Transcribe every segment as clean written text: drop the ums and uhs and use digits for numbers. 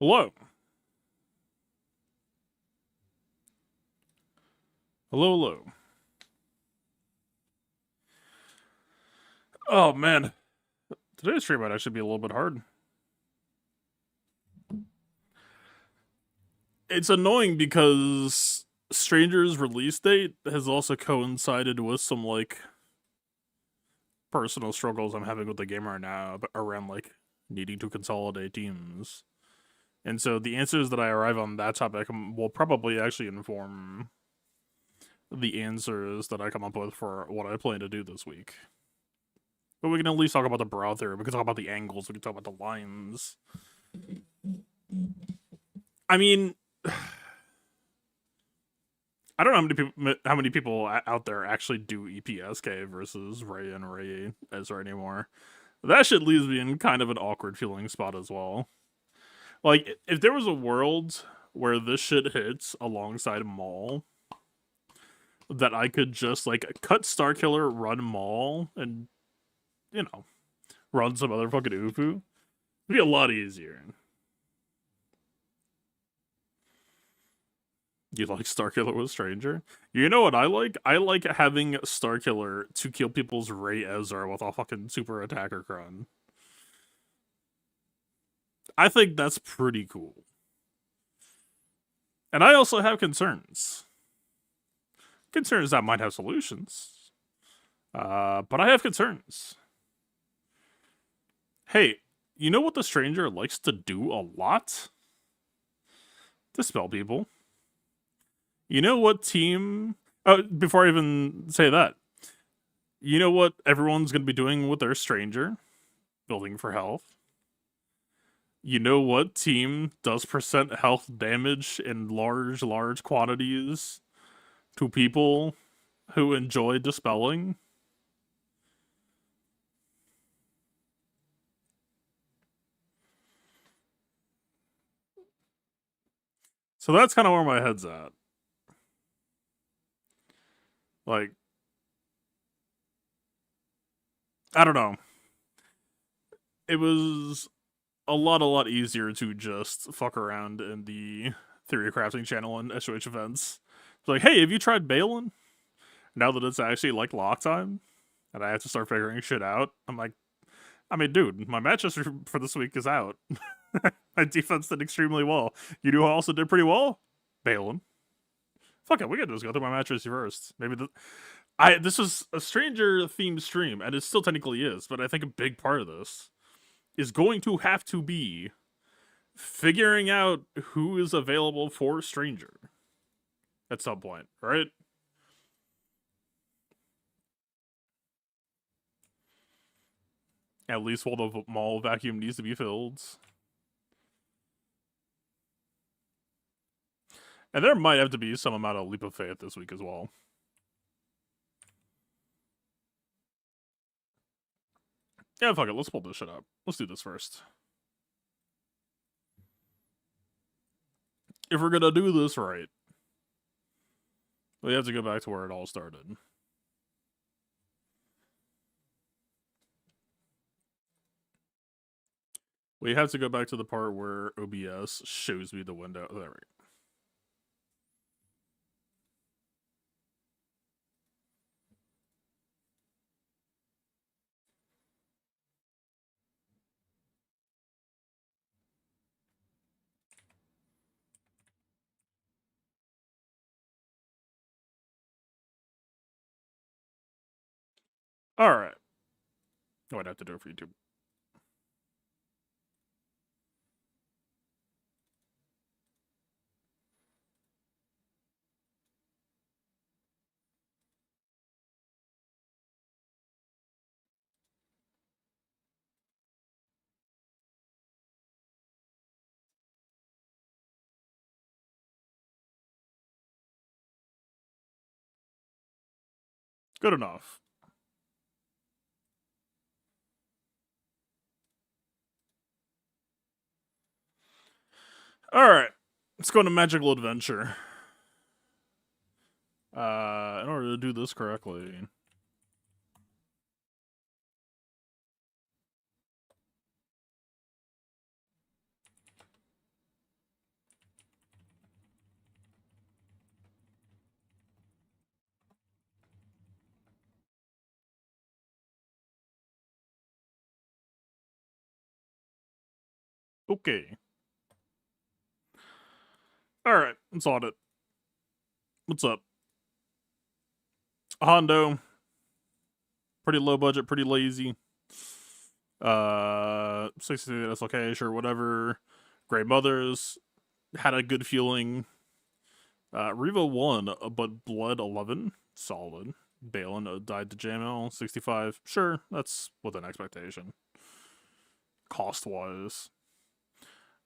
Hello. Hello, hello. Oh, man. Today's stream might actually be a little bit hard. It's annoying because Stranger's release date has also coincided with some, personal struggles I'm having with the game right now around, needing to consolidate teams. And so the answers that I arrive on that topic will probably actually inform the answers that I come up with for what I plan to do this week. But we can at least talk about the brow theory. We can talk about the angles. We can talk about the lines. I mean, I don't know how many people out there actually do EPSK versus Ray and Ray Ezra anymore. That shit leaves me in kind of an awkward feeling spot as well. Like, if there was a world where this shit hits alongside Maul, that I could just, cut Starkiller, run Maul, and, run some other fucking Ufu, it'd be a lot easier. You like Starkiller with Stranger? You know what I like? I like having Starkiller to kill people's Ray Ezra with a fucking super attacker Krun. I think that's pretty cool. And I also have concerns. Concerns that might have solutions. But I have concerns. Hey, you know what the Stranger likes to do a lot? Dispel people. You know what team... Oh, before I even say that. You know what everyone's going to be doing with their Stranger? Building for health. You know what team does percent health damage in large quantities to people who enjoy dispelling? So that's kind of where my head's at. Like, I don't know. It was a lot easier to just fuck around in the Theorycrafting channel and SOH events. It's like, hey, have you tried Balin? Now that it's actually like lock time, and I have to start figuring shit out, I'm like, I mean, dude, my matches for this week is out. My defense did extremely well. You know who also did pretty well? Balin. Fuck it, we can just go through my matches first. Maybe this was a Stranger themed stream, and it still technically is, but I think a big part of this is going to have to be figuring out who is available for Stranger at some point, right? At least while the mall vacuum needs to be filled. And there might have to be some amount of leap of faith this week as well. Yeah, fuck it, let's pull this shit up. Let's do this first. If we're gonna do this right, we have to go back to where it all started. We have to go back to the part where OBS shows me the window. There we go. Alright. Oh, I'd have to do it for YouTube. Good enough. Alright. Let's go into Magical Adventure. In order to do this correctly. Okay. Alright, let's audit. What's up? Hondo. Pretty low budget, pretty lazy. 60, that's okay, sure, whatever. Great Mothers. Had a good feeling. Riva won, but Blood 11. Solid. Balin died to JML 65. Sure, that's within expectation. Cost wise.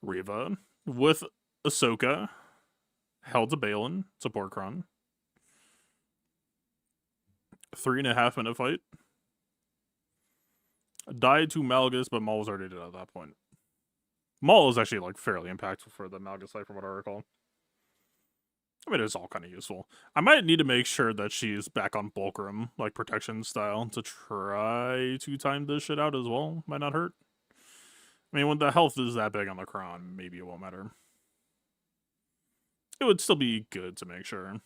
Riva with Ahsoka. Held to Balin. Support Kron. 3.5 minute fight. Died to Malgus, but Maul was already dead at that point. Maul is actually like fairly impactful for the Malgus fight from what I recall. I mean, it's all kind of useful. I might need to make sure that she's back on Bulkrum, like protection style, to try to time this shit out as well. Might not hurt. I mean, when the health is that big on the Kron, maybe it won't matter. It would still be good to make sure.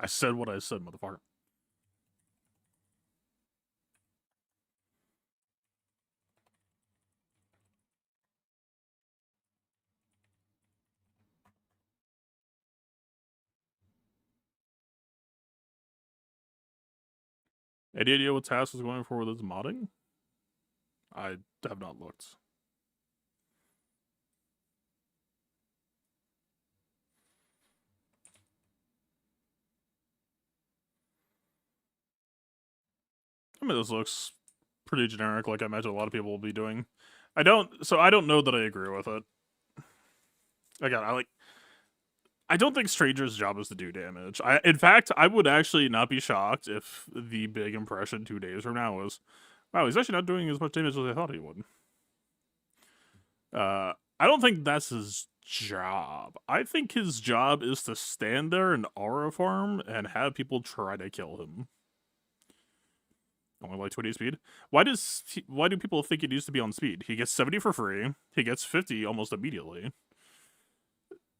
I said what I said, motherfucker. Any idea what task is going for with this modding? I have not looked. I mean, this looks pretty generic, like I imagine a lot of people will be doing. I don't know that I agree with it. Again, I don't think Stranger's job is to do damage. In fact, I would actually not be shocked if the big impression 2 days from now was, wow, he's actually not doing as much damage as I thought he would. I don't think that's his job. I think his job is to stand there and aura farm and have people try to kill him. Only like 20 speed. Why do people think he needs to be on speed? He gets 70 for free. He gets 50 almost immediately.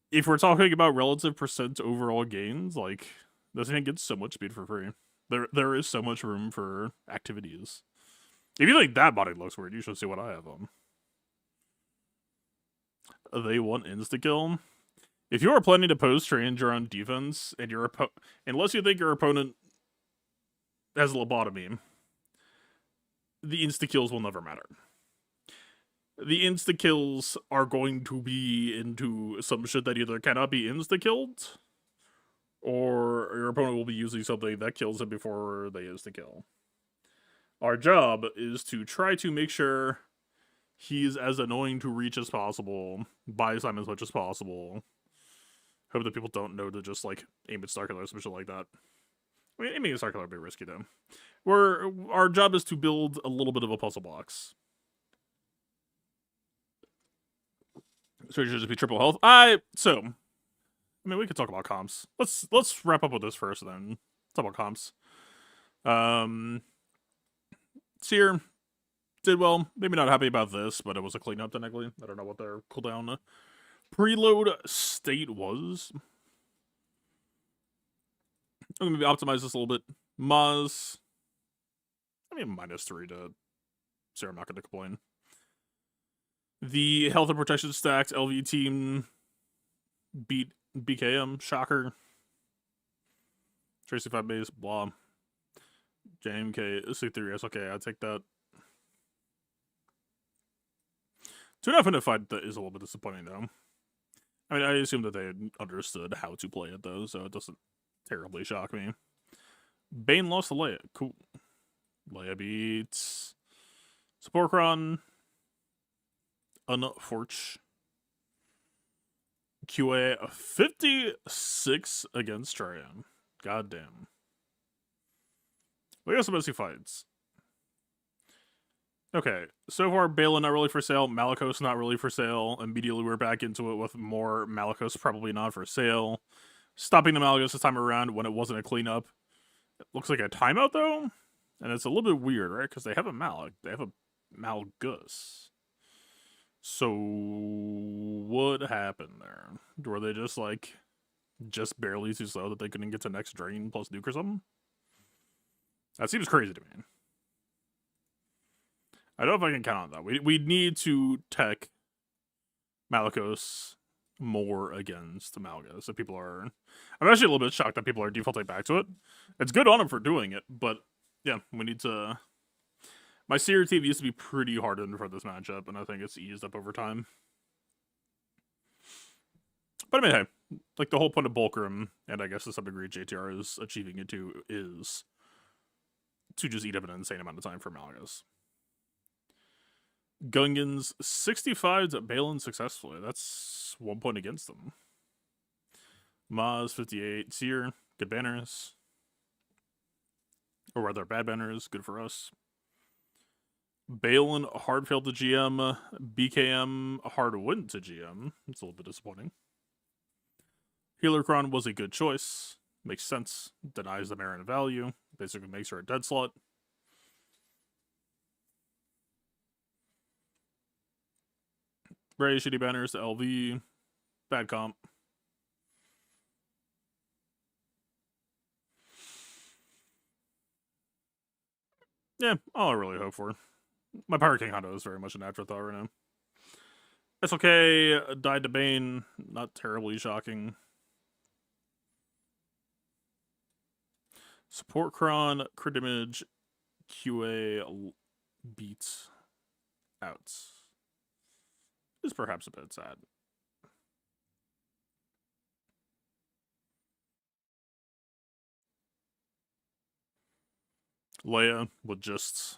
If we're talking about relative percent overall gains, like, doesn't he get so much speed for free? There is so much room for activities. If you think that body looks weird, you should see what I have on. They want insta-kill. If you are planning to post Stranger on defense, and unless you think your opponent has a lobotomy, the insta-kills will never matter. The insta-kills are going to be into some shit that either cannot be insta-killed, or your opponent will be using something that kills him before they insta-kill. Our job is to try to make sure he's as annoying to reach as possible, buy time as much as possible. Hope that people don't know to just, like, aim at Starkiller or some shit like that. I mean, aiming at Starkiller would be risky, though. Our job is to build a little bit of a puzzle box. So it should just be triple health. I mean, we could talk about comps. Let's wrap up with this first, then. Let's talk about comps. Seer did well. Maybe not happy about this, but it was a cleanup technically. I don't know what their cooldown preload state was. I'm gonna optimize this a little bit. Maz, I mean, -3 to Seer. I'm not gonna complain. The health and protection stacks LV team beat BKM. Shocker. Tracy 5 base, blah. JMK, C3S, okay, I'll take that. 2.5 minute fight is a little bit disappointing, though. I mean, I assume that they understood how to play it, though, so it doesn't terribly shock me. Bane lost to Leia. Cool. Leia beats Sporkron. Unforch. QA 56 against Tryon. Goddamn. We got some messy fights. Okay, so far Balin not really for sale, Malicos not really for sale. Immediately we're back into it with more Malicos probably not for sale. Stopping the Malicos this time around when it wasn't a cleanup. It looks like a timeout though, and it's a little bit weird, right? Because they have a Malik, they have a Malgus. So what happened there? Were they just like just barely too slow that they couldn't get to next drain plus nuke or something? That seems crazy to me. I don't know if I can count on that. We need to tech Malicos more against Malgus. So people are... I'm actually a little bit shocked that people are defaulting back to it. It's good on him for doing it, but yeah, we need to... My Seer team used to be pretty hardened for this matchup, and I think it's eased up over time. But I mean, hey, like the whole point of Bulkrum, and I guess to some degree JTR is achieving it too, is to just eat up an insane amount of time for Malgus. Gungans 65 to Balin successfully. That's 1 point against them. Maz 58. Seer, good banners. Or rather, bad banners, good for us. Balin hard failed to GM. BKM hard went to GM. It's a little bit disappointing. Healercron was a good choice. Makes sense. Denies the Marin value. Basically makes her a dead slot. Very shitty banners to LV. Bad comp. Yeah, all I really hope for. My Pirate King Hondo is very much an afterthought right now. It's okay. Died to Bane. Not terribly shocking. Support Cron, crit damage, QA beats out. Is perhaps a bit sad. Leia would just...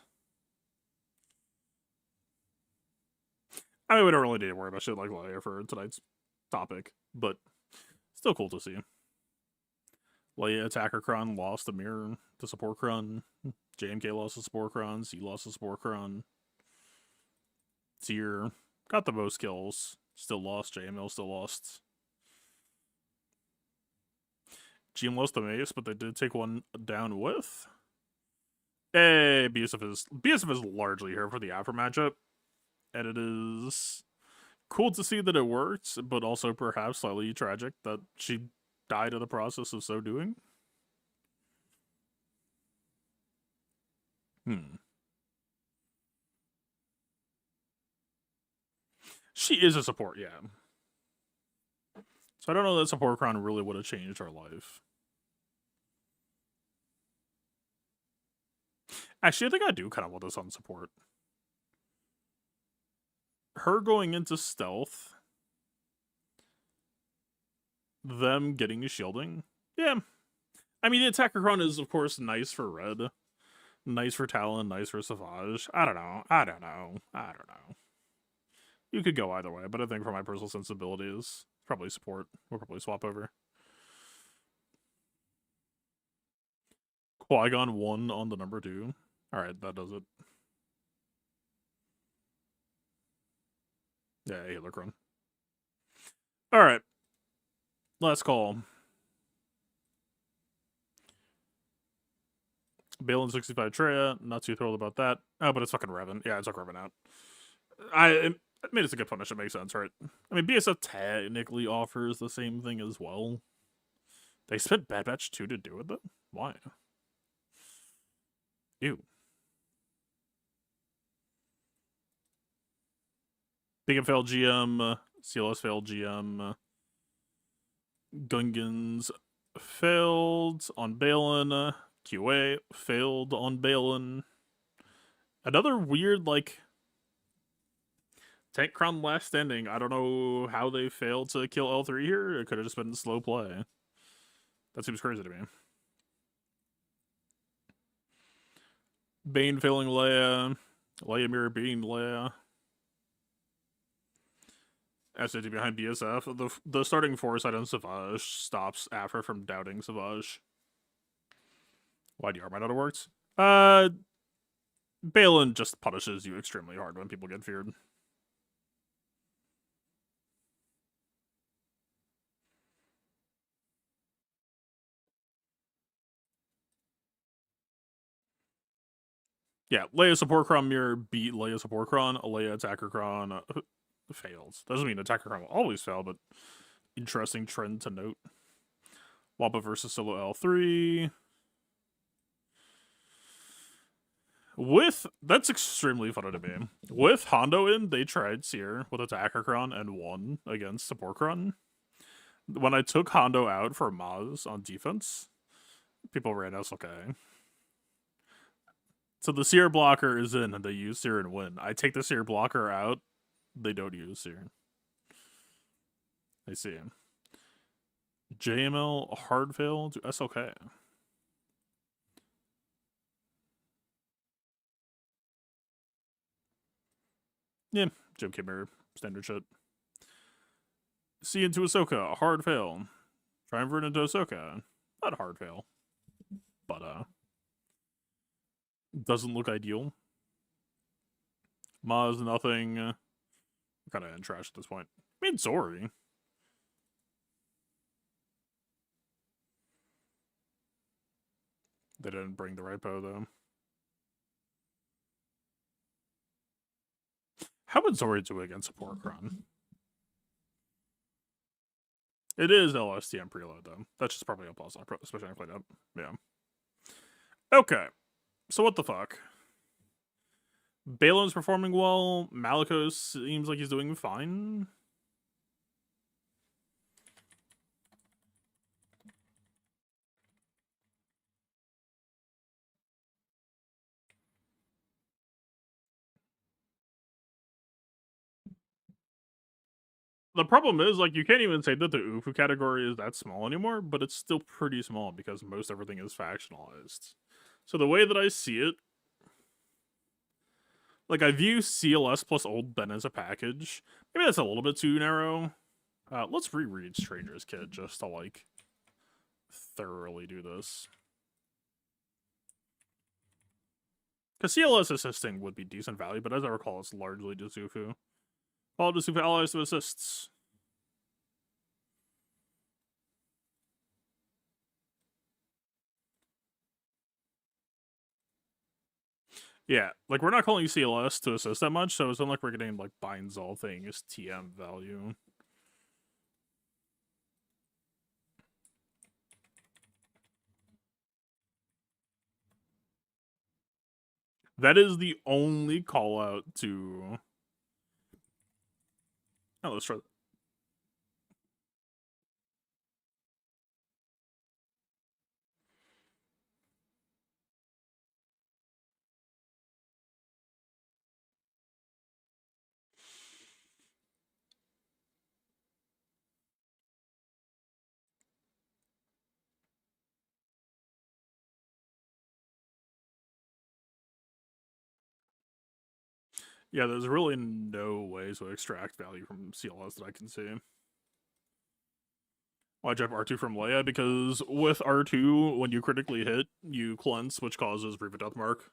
I mean, we don't really need to worry about shit like Leia for tonight's topic, but still cool to see. Leia attacker Cron lost the mirror to support Cron. JMK lost the support Cron. C lost the support Cron. Seer got the most kills. Still lost. JML still lost. GM lost the mace, but they did take one down with. Hey, BSF is largely here for the Afro matchup. And it is cool to see that it worked, but also perhaps slightly tragic that she died in the process of so doing. She is a support, yeah. So I don't know that support crown really would have changed her life. Actually, I think I do kind of want this on support. Her going into stealth. Them getting shielding. Yeah. I mean, the attacker crown is, of course, nice for red. Nice for Talon, nice for Savage. I don't know. You could go either way, but I think for my personal sensibilities, probably support. We'll probably swap over. Qui-Gon 1 on the number 2. Alright, that does it. Yeah, Healercron. Alright. Last call. Balin 65 Treya, not too thrilled about that. Oh, but it's fucking Revan. Yeah, I took Revan out. It made it a good punish, it makes sense, right? I mean, BSF technically offers the same thing as well. They spent Bad Batch 2 to do it, though? Why? Ew. Big M failed GM, CLS failed GM, Gungans failed on Balin, QA failed on Balin. Another weird, like, Tank Crown last standing. I don't know how they failed to kill L3 here. It could have just been slow play. That seems crazy to me. Bane failing Leia. Leia mirror being Leia. SAT behind BSF. The starting foresight on Savage stops Afra from doubting Savage. Why do you might not have worked? Balin just punishes you extremely hard when people get feared. Yeah, Leia support Cron mirror beat Leia support Cron. Leia attacker Cron fails. Doesn't mean attacker Cron will always fail, but interesting trend to note. Wampa versus solo L3. That's extremely funny to me. With Hondo in, they tried Seer with Attackercron and won against Supportcron. When I took Hondo out for Maz on defense, people ran SLK. So the Seer blocker is in, and they use Seer and win. I take the Seer blocker out, they don't use Seer. I see. JML hard fail to SLK. Yeah, Jim Kimmer, standard shit. C into Ahsoka, hard fail. Triumvirate into Ahsoka, not a hard fail, but doesn't look ideal. Maz, nothing. Kind of in trash at this point. I mean, Zori. They didn't bring the Ripo, though. How would Zori do against a Porkron? It is LSTM preload, though. That's just probably a plus, especially when I played up. Yeah. Okay. So what the fuck? Balon's performing well. Malikos seems like he's doing fine. The problem is, like, you can't even say that the Ufu category is that small anymore, but it's still pretty small because most everything is factionalized. So the way that I see it, like, I view CLS plus Old Ben as a package. Maybe that's a little bit too narrow. Let's reread Stranger's Kit just to, like, thoroughly do this. Because CLS assisting would be decent value, but as I recall, it's largely Dasufu. All Dasufu allies to assists. Yeah, like, we're not calling CLS to assist that much, so it's not like we're getting, like, binds all things TM value. That is the only call out to. Oh, let's try. Yeah, there's really no way to extract value from CLS that I can see. Why'd you have R2 from Leia? Because with R2, when you critically hit, you cleanse, which causes Reaver Death Mark.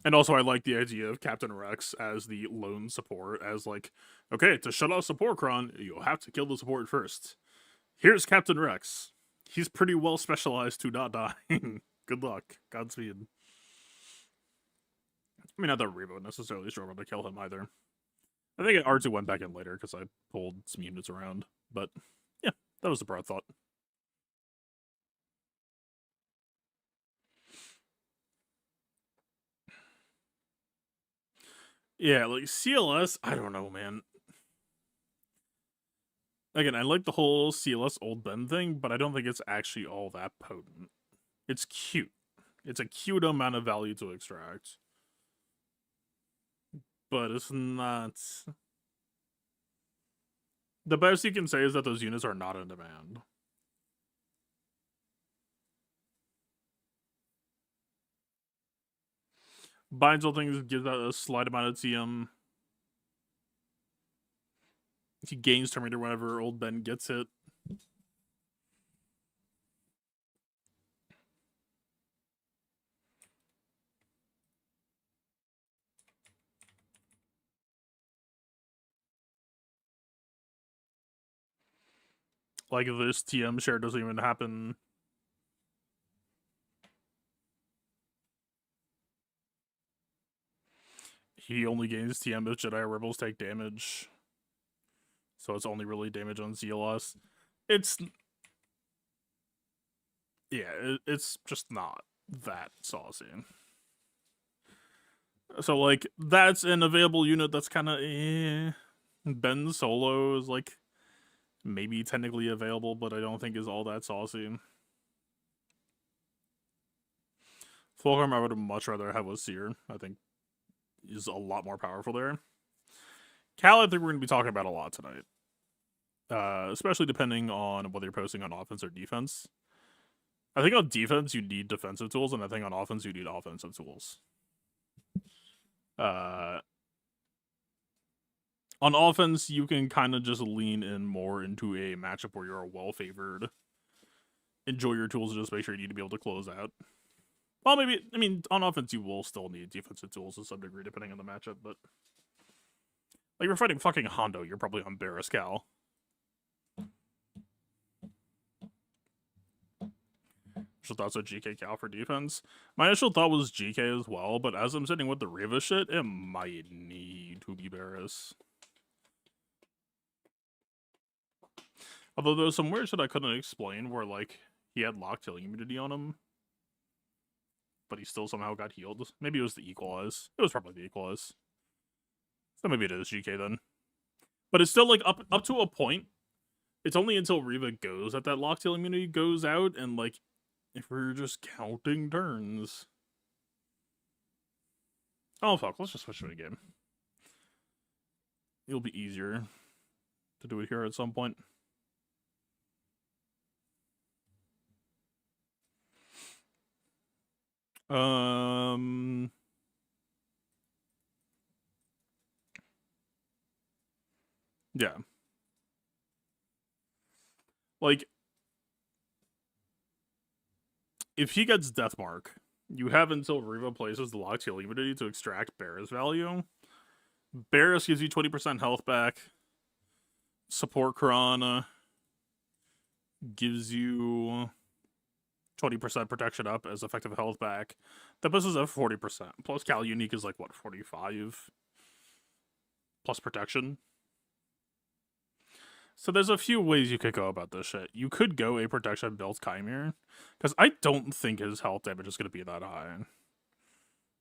And also, I like the idea of Captain Rex as the lone support, as like, okay, to shut off Supportcron, you'll have to kill the support first. Here's Captain Rex. He's pretty well specialized to not dying. Good luck. Godspeed. I mean, not that Revo necessarily struggled to kill him either. I think R2 went back in later because I pulled some units around. But yeah, that was the broad thought. Yeah, like CLS, I don't know, man. Again, I like the whole CLS Old Ben thing, but I don't think it's actually all that potent. It's cute. It's a cute amount of value to extract. But it's not. The best you can say is that those units are not in demand. Binds all things, gives out a slight amount of TM. He gains Terminator whenever Old Ben gets hit. Like, this TM share doesn't even happen. He only gains TM if Jedi Rebels take damage. So it's only really damage on CLS. It's yeah, it's just not that saucy. So like that's an available unit that's kind of Ben Solo is like maybe technically available, but I don't think is all that saucy. Fulcrum I would much rather have with Seer. I think is a lot more powerful there. Cal, I think we're going to be talking about a lot tonight, especially depending on whether you're posting on offense or defense. I think on defense you need defensive tools, and I think on offense you need offensive tools. On offense, you can kind of just lean in more into a matchup where you're well favored. Enjoy your tools and just make sure you need to be able to close out. Well, maybe, I mean, on offense, you will still need defensive tools to some degree, depending on the matchup, but. Like, you're fighting fucking Hondo, you're probably on Barris Cal. Initial thoughts on GK Cal for defense. My initial thought was GK as well, but as I'm sitting with the Riva shit, it might need to be Barris. Although there's some weird shit I couldn't explain where, like, he had locked healing immunity on him, but he still somehow got healed. Maybe it was the Equalize. It was probably the Equalize. So maybe it is GK then. But it's still, like, up to a point. It's only until Riva goes that locked healing immunity goes out, and, like, if we're just counting turns. Oh, fuck. Let's just switch to a game. It'll be easier to do it here at some point. Yeah. Like, if he gets Deathmark, you have until Riva places the locked healing immunity to extract Barris value. Barris gives you 20% health back. Support Krana gives you 20% protection up as effective health back. That puts us at 40%. Plus Cal Unique is like, what, 45? Plus protection. So there's a few ways you could go about this shit. You could go a protection built Chimere, because I don't think his health damage is going to be that high.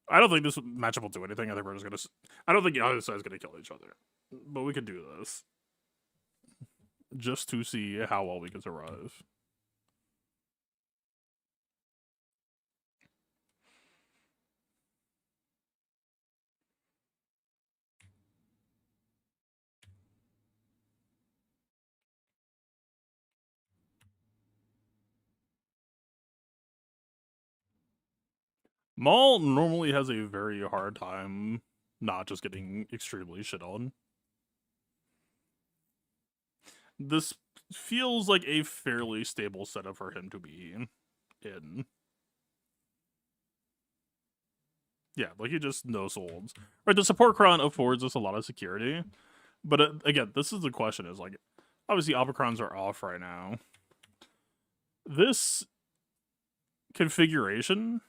I don't think this matchup will do anything. I think we're just going to... I don't think the other side is going to kill each other. But we could do this. Just to see how well we can survive. Maul normally has a very hard time not just getting extremely shit on. This feels like a fairly stable setup for him to be in. Yeah, like he just no-solds. Right, the support cron affords us a lot of security. But again, this is the question is, like, obviously Opacrons are off right now. This configuration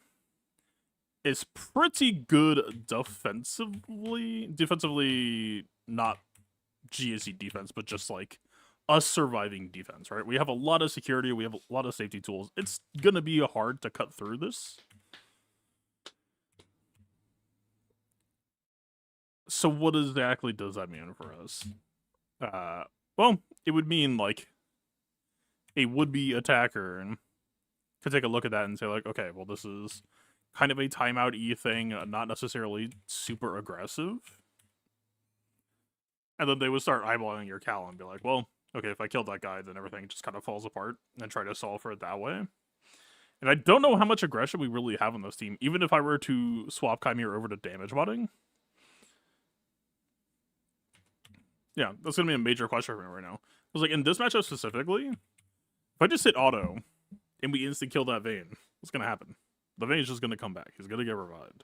is pretty good defensively. Defensively, not GSC defense, but just like us surviving defense, right? We have a lot of security, we have a lot of safety tools. It's gonna be hard to cut through this. So what exactly does that mean for us? Well, it would mean like a would-be attacker could take a look at that and say like, okay, well this is kind of a timeout E thing, not necessarily super aggressive. And then they would start eyeballing your Cal and be like, well, okay, if I killed that guy, then everything just kind of falls apart, and try to solve for it that way. And I don't know how much aggression we really have on this team, even if I were to swap Chimere over to damage modding. Yeah, that's going to be a major question for me right now. I was like, in this matchup specifically, if I just hit auto and we instant kill that Vayne, what's going to happen? The Vayne's just going to come back. He's going to get revived.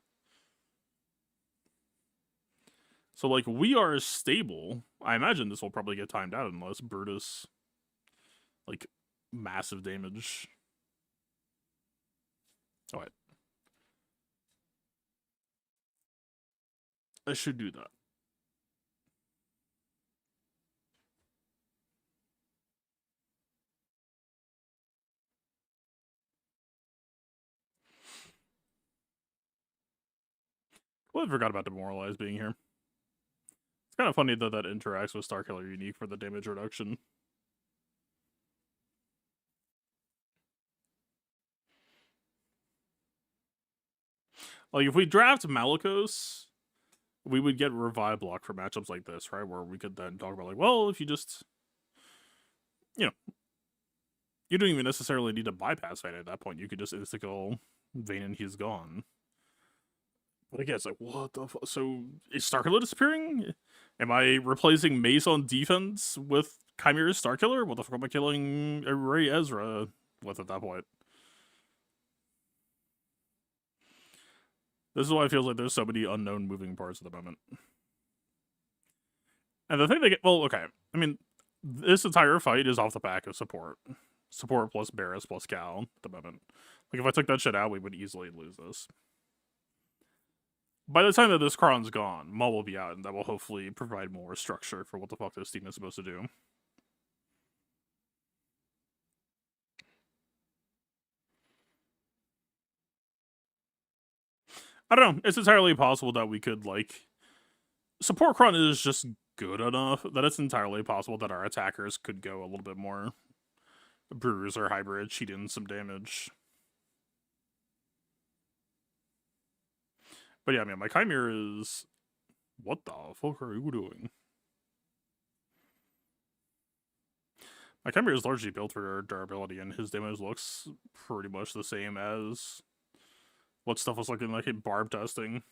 So, like, we are stable. I imagine this will probably get timed out unless Brutus, like, massive damage. Alright. I should do that. Completely forgot about Demoralize being here. It's kind of funny that that interacts with Starkiller Unique for the damage reduction. Like, if we draft Malikos, we would get Revive Block for matchups like this, right? Where we could then talk about, like, well, if you just, you know, you don't even necessarily need to bypass Vayne at that point. You could just insta-kill Vayne and he's gone. But again, it's like, what the fuck? So, is Starkiller disappearing? Am I replacing Mace on defense with Chimera's Starkiller? What the fuck am I killing Ray Ezra with at that point? This is why it feels like there's so many unknown moving parts at the moment. And the thing they get, well, okay. I mean, this entire fight is off the back of support. Support plus Barris plus Cal at the moment. Like, if I took that shit out, we would easily lose this. By the time that this Kron's gone, Maul will be out, and that will hopefully provide more structure for what the fuck this team is supposed to do. I don't know. It's entirely possible that we could, like... Support Kron is just good enough that it's entirely possible that our attackers could go a little bit more bruise or hybrid, cheat in some damage. But yeah, man, my Chimera is... What the fuck are you doing? My Chimera is largely built for durability, and his damage looks pretty much the same as what stuff was looking like in barb testing.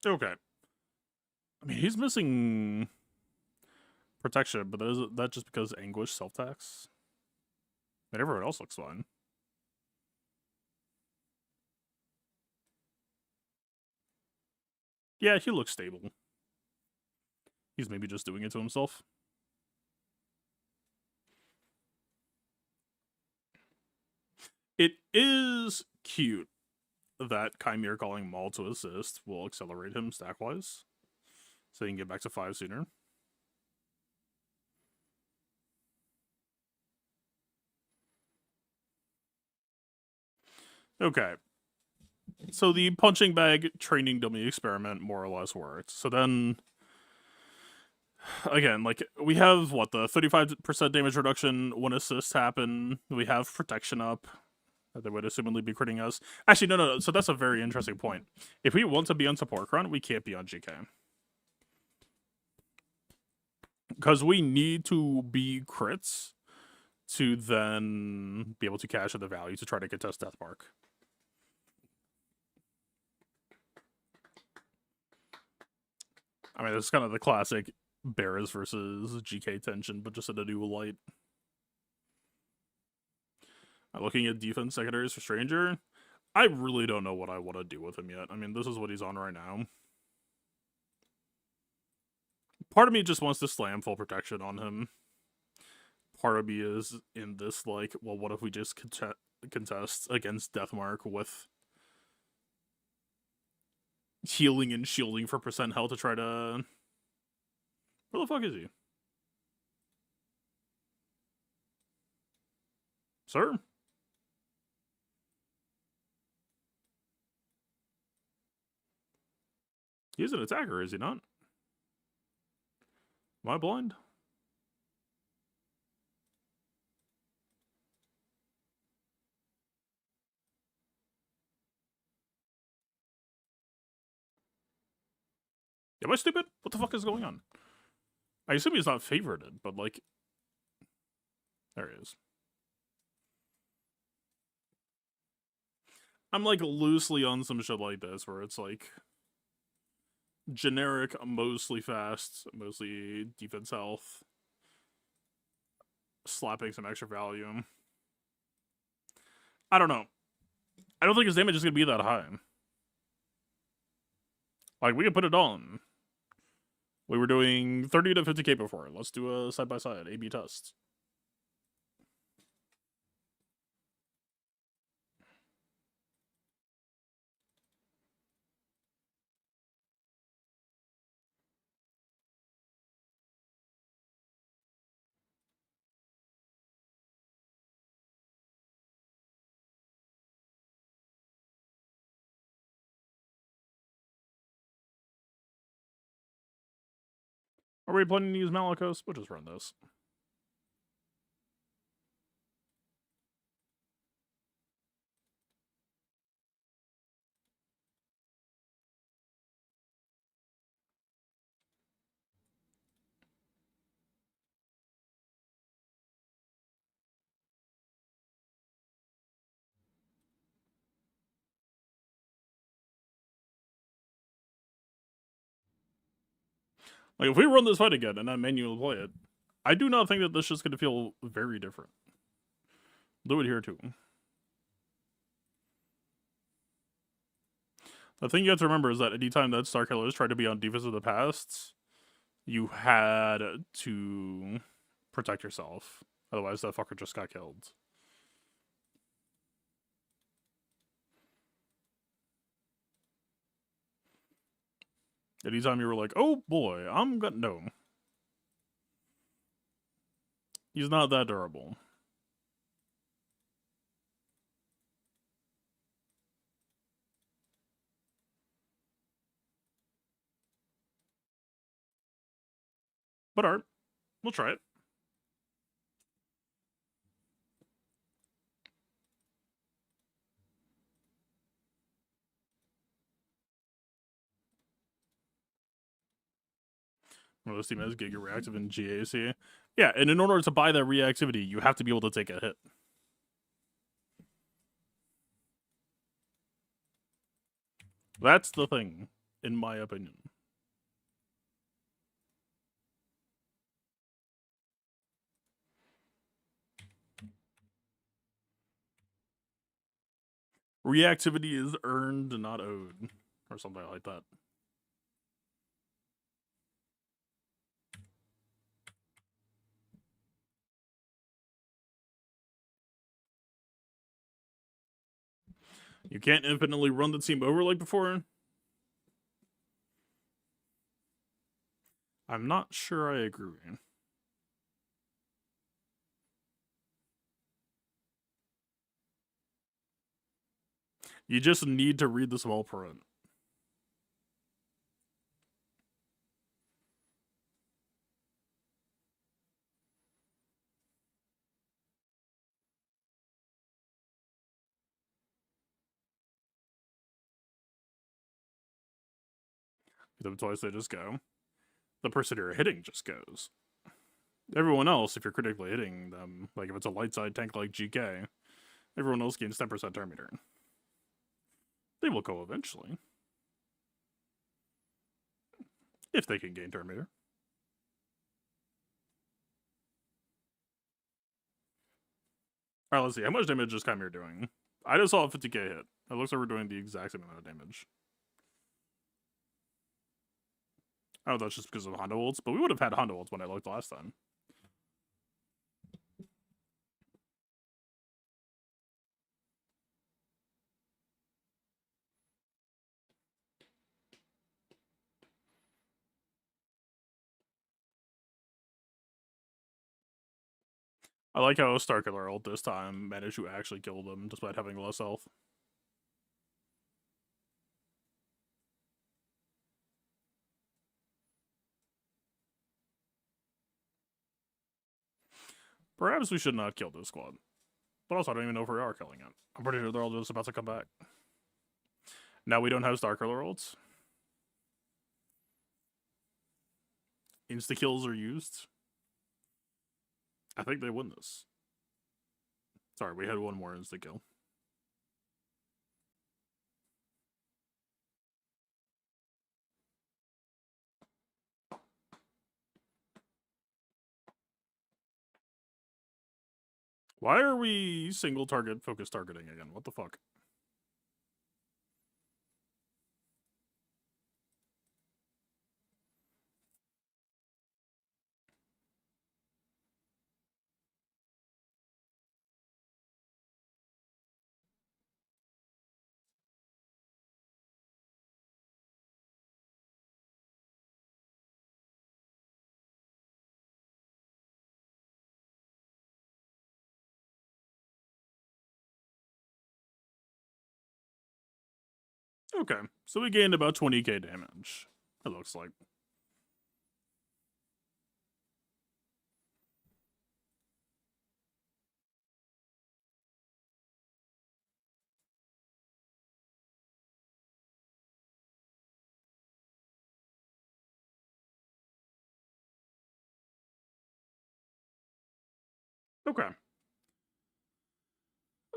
Okay. I mean, he's missing protection, but is that just because Anguish self-tax? And everyone else looks fine. Yeah, he looks stable. He's maybe just doing it to himself. It is cute that Chimera calling Maul to assist will accelerate him stack-wise, so he can get back to 5 sooner. Okay. So the punching bag training dummy experiment more or less worked. So then, again, like, we have, what, the 35% damage reduction when assists happen. We have protection up. They would assumedly be critting us. Actually, no. So that's a very interesting point. If we want to be on support Kron, we can't be on GK. Because we need to be crits to then be able to cash in the value to try to contest Deathmark. I mean, it's kind of the classic Bears versus GK tension, but just in a new light. Looking at defense secondaries for Stranger, I really don't know what I want to do with him yet. I mean, this is what he's on right now. Part of me just wants to slam full protection on him. Part of me is in this, like, well, what if we just contest against Deathmark with healing and shielding for percent health to try to... Where the fuck is he? Sir? He's an attacker, is he not? Am I blind? Am I stupid? What the fuck is going on? I assume he's not favorited, but, like... There he is. I'm, like, loosely on some shit like this, where it's, like... generic, mostly fast, mostly defense health. Slapping some extra value. I don't know. I don't think his damage is going to be that high. Like, we could put it on. We were doing 30 to 50k before. Let's do a side-by-side A/B test. Are we planning to use Malicos? We'll just run this. Like, if we run this fight again and I manually play it, I do not think that this is going to feel very different. Do it here too. The thing you have to remember is that anytime that Star Killers tried to be on defense of the past, you had to protect yourself. Otherwise, that fucker just got killed. Anytime you were like, oh boy, I'm gonna... No. He's not that durable. But art. We'll try it. Well, this team has Giga Reactive and GAC. Yeah, and in order to buy that reactivity, you have to be able to take a hit. That's the thing, in my opinion. Reactivity is earned, not owed. Or something like that. You can't infinitely run the team over like before. I'm not sure I agree. You just need to read the small print. Them twice they just go. The person you're hitting just goes. Everyone else, if you're critically hitting them, like if it's a light side tank like GK, everyone else gains 10% turn meter. They will go eventually. If they can gain turn meter. Alright, let's see. How much damage is Chimera doing? I just saw a 50k hit. It looks like we're doing the exact same amount of damage. Oh, that's just because of Honda ults, but we would have had Honda ults when I looked last time. I like how Starkiller ult this time managed to actually kill them despite having less health. Perhaps we should not kill this squad. But also, I don't even know if we are killing it. I'm pretty sure they're all just about to come back. Now we don't have Starkiller ults. Insta-kills are used. I think they win this. Sorry, we had one more insta-kill. Why are we single target focus targeting again? What the fuck? Okay, so we gained about 20k damage, it looks like. Okay.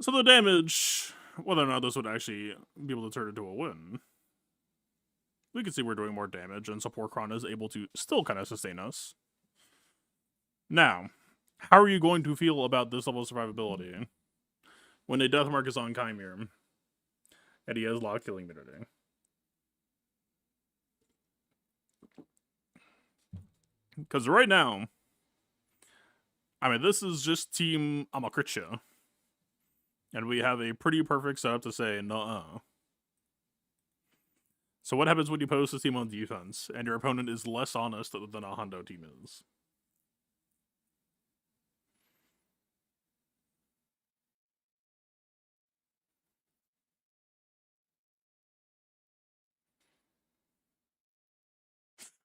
So the damage, whether or not this would actually be able to turn into a win, we can see we're doing more damage, and Support Kron is able to still kind of sustain us. Now, how are you going to feel about this level of survivability when a death mark is on Chimere and he has locked killing immunity? Because right now, I mean, this is just Team Amakritcha, and we have a pretty perfect setup to say, nuh-uh. So what happens when you post a team on defense, and your opponent is less honest than a Hundo team is?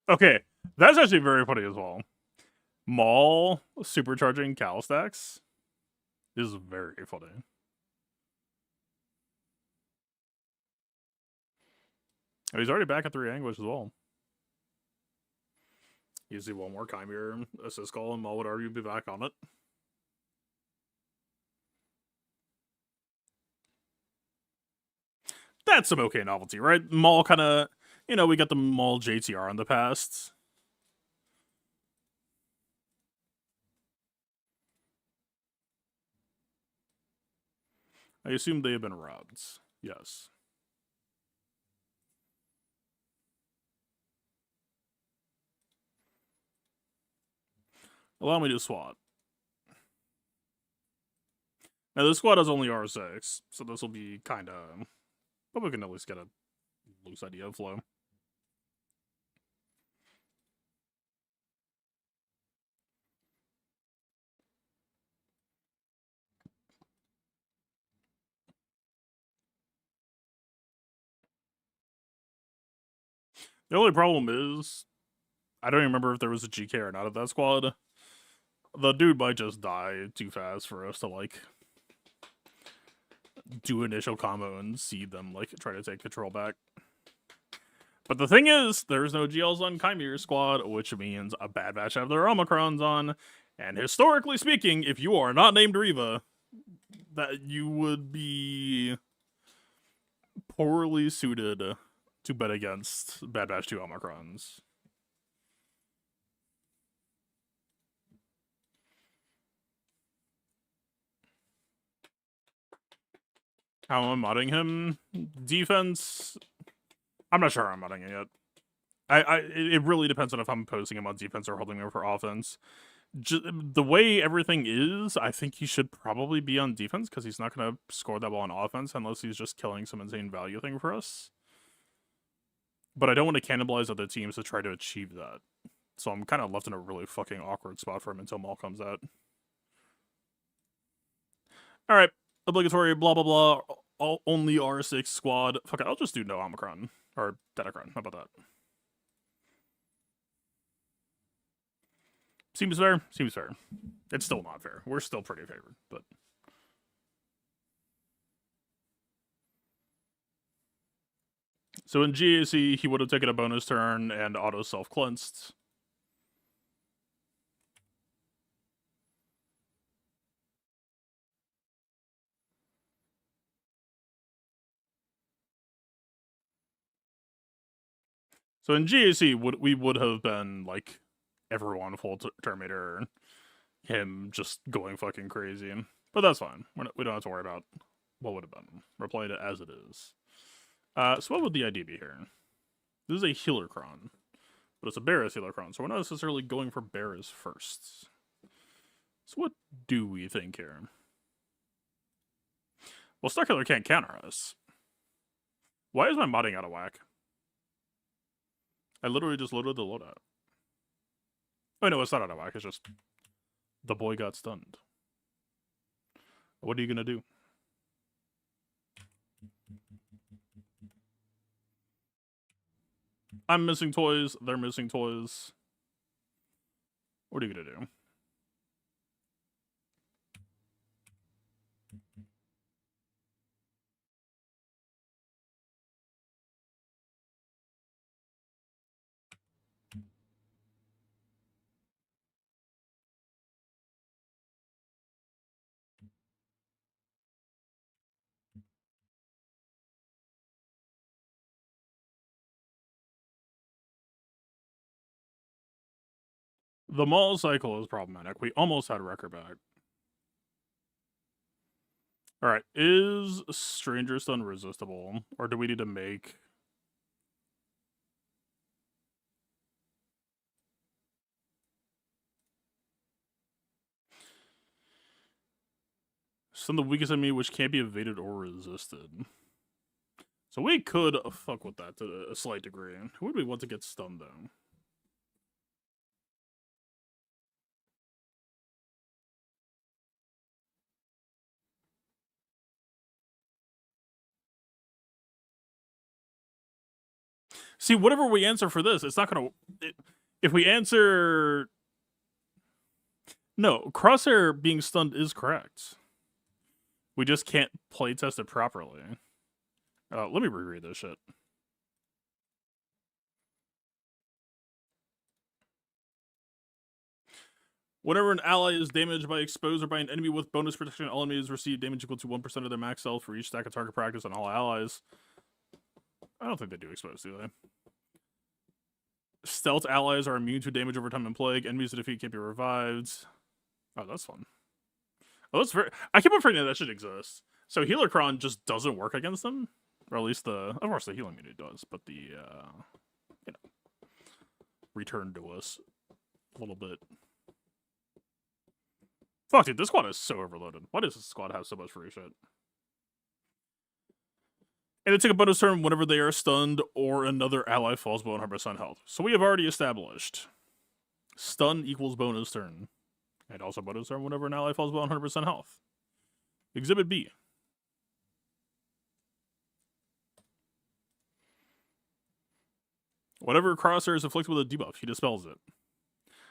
Okay, that's actually very funny as well. Maul supercharging Cal stacks is very funny. Oh, he's already back at 3 Anguish as well. You see one more Chimere assist call, and Maul would argue be back on it. That's some okay novelty, right? Maul kind of, we got the Maul JTR in the past. I assume they have been robbed. Yes. Allow me to SWAT. Now, this squad has only R6, so this will be kind of... But we can at least get a loose idea of flow. The only problem is, I don't even remember if there was a GK or not of that squad. The dude might just die too fast for us to, like, do initial combo and see them, like, try to take control back. But the thing is, there's no GLs on Chimere squad, which means a Bad Batch have their Omicrons on. And historically speaking, if you are not named Riva, that you would be poorly suited to bet against Bad Batch 2 Omicrons. How am I modding him? Defense? I'm not sure how I'm modding it yet. It really depends on if I'm posting him on defense or holding him for offense. The way everything is, I think he should probably be on defense because he's not going to score that well on offense unless he's just killing some insane value thing for us. But I don't want to cannibalize other teams to try to achieve that. So I'm kind of left in a really fucking awkward spot for him until Maul comes out. Alright, obligatory blah blah blah, only R6 squad. Fuck it, I'll just do no Omicron. Or Datacron, how about that? Seems fair? Seems fair. It's still not fair. We're still pretty favored, but... So in GAC, he would have taken a bonus turn and auto self-cleansed. So in GAC, we would have been, like, everyone full Terminator, him just going fucking crazy. But that's fine. We don't have to worry about what would have been. We're playing it as it is. So what would the idea be here? This is a Healercron, but it's a Barris Healercron, so we're not necessarily going for Barris first. So what do we think here? Well, Starkiller can't counter us. Why is my modding out of whack? I literally just loaded the loadout. Oh no, it's not out of whack, it's just the boy got stunned. What are you gonna do? I'm missing toys, they're missing toys. What are you gonna do? The mall cycle is problematic. We almost had Wrecker back. Alright, is Stranger Stun resistible? Or do we need to make... Stun the weakest enemy which can't be evaded or resisted. So we could fuck with that to a slight degree. Who would we want to get stunned, though? See, whatever we answer for this, it's not gonna... if we answer... No, Crosshair being stunned is correct. We just can't playtest it properly. Let me reread this shit. Whenever an ally is damaged by exposed or by an enemy with bonus protection, all enemies receive damage equal to 1% of their max health for each stack of target practice on all allies. I don't think they do exposed, do they? Stealth allies are immune to damage over time and plague. Enemies to defeat can't be revived. Oh, that's fun. Oh, that's very... I keep on forgetting that should exist. So Healercron just doesn't work against them? Or at least the... Of course the healing unit does, but the, you know... Return to us. A little bit. Fuck, dude, this squad is so overloaded. Why does this squad have so much free shit? And they take a bonus turn whenever they are stunned or another ally falls below 100% health. So we have already established stun equals bonus turn. And also bonus turn whenever an ally falls below 100% health. Exhibit B. Whatever Crosshair is afflicted with a debuff, he dispels it.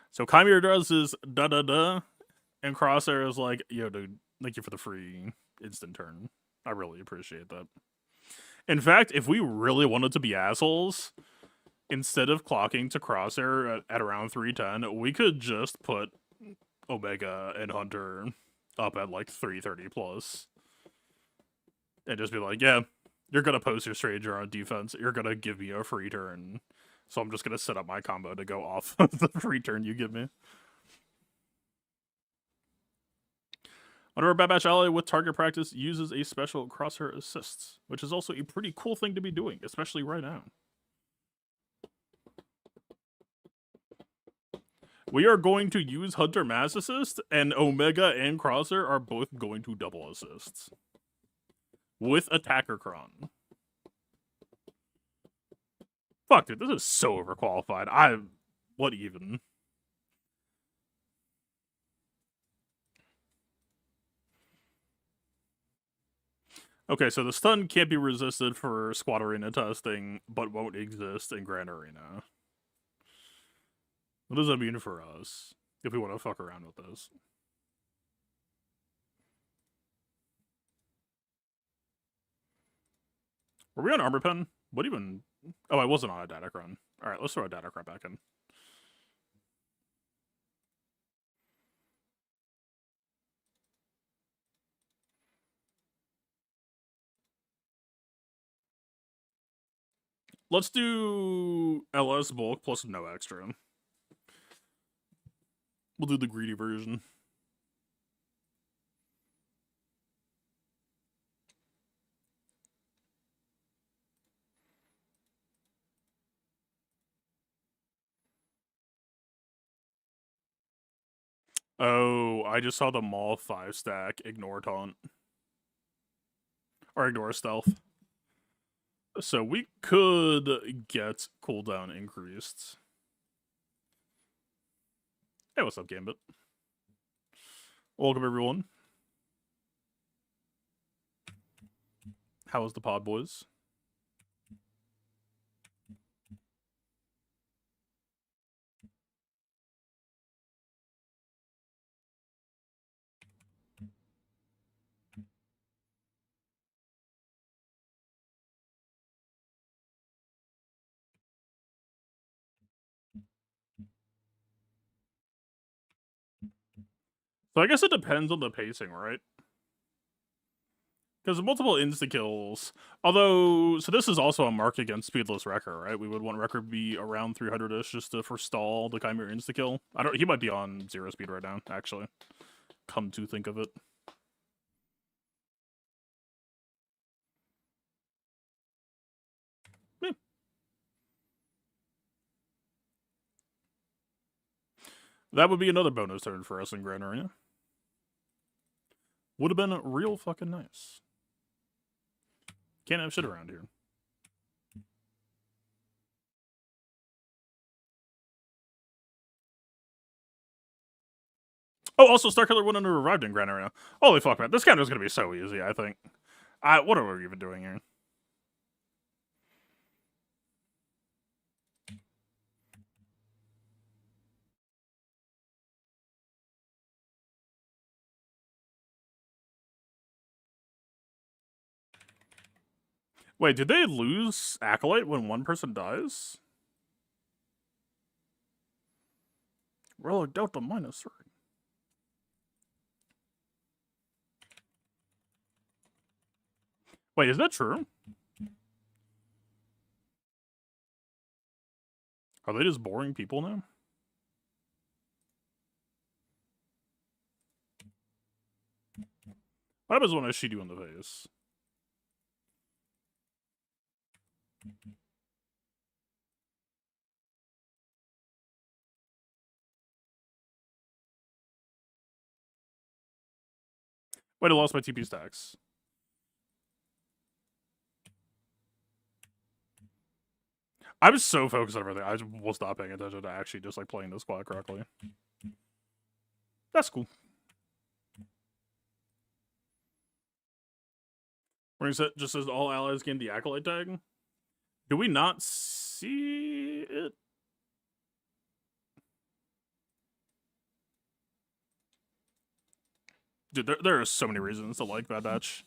So Chimera does is da-da-da, and Crosshair is like, yo, dude, thank you for the free instant turn. I really appreciate that. In fact, if we really wanted to be assholes, instead of clocking to Crosshair at around 310, we could just put Omega and Hunter up at like 330 plus. And just be like, yeah, you're gonna post your Stranger on defense, you're gonna give me a free turn. So I'm just gonna set up my combo to go off of the free turn you give me. Whenever a Bad Batch ally with target practice uses a special Crosshair assists, which is also a pretty cool thing to be doing, especially right now. We are going to use Hunter Mass Assist, and Omega and Crosshair are both going to double assists. With Attacker Cron. Fuck, dude, this is so overqualified. What even? Okay, so the stun can't be resisted for Squad Arena testing, but won't exist in Grand Arena. What does that mean for us, if we want to fuck around with this? Were we on Armor Pen? What even... Oh, I wasn't on a Datacron. Alright, let's throw a Datacron back in. Let's do LS bulk plus no extra. We'll do the greedy version. Oh, I just saw the Maul 5-stack ignore taunt. Or ignore stealth. So we could get cooldown increased. Hey, what's up, Gambit? Welcome, everyone. How is the pod, boys? So I guess it depends on the pacing, right? Because multiple insta-kills, although, so this is also a mark against Speedless Wrecker, right? We would want Wrecker to be around 300-ish just to forestall the Chimera insta-kill. He might be on 0 speed right now, actually. Come to think of it. Yeah. That would be another bonus turn for us in Grand Arena. Would have been real fucking nice. Can't have shit around here. Oh, also, Starkiller went under revived in Grand Arena. Holy fuck, man. This counter's gonna be so easy, I think. What are we even doing here? Wait, did they lose Acolyte when one person dies? Relic Delta -3. Wait, is that true? Are they just boring people now? What happens when I shoot you in the face? Wait, I lost my TP stacks. I was so focused on everything. I was not paying attention to actually just like playing this squad correctly. That's cool. When it just says all allies gain the Acolyte tag. Do we not see it? Dude, there are so many reasons to like Bad Batch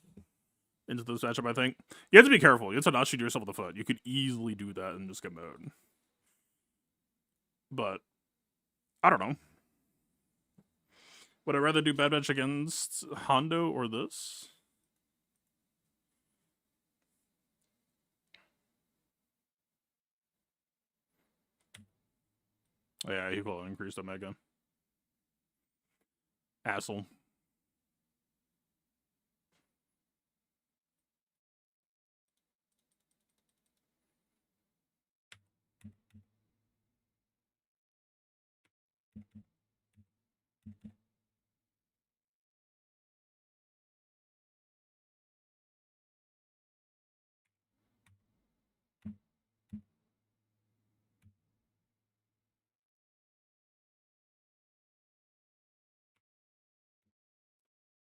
into this matchup, I think. You have to be careful. You have to not shoot yourself in the foot. You could easily do that and just get mowed. But, I don't know. Would I rather do Bad Batch against Hondo or this? Oh, yeah, he will increase Omega. Asshole.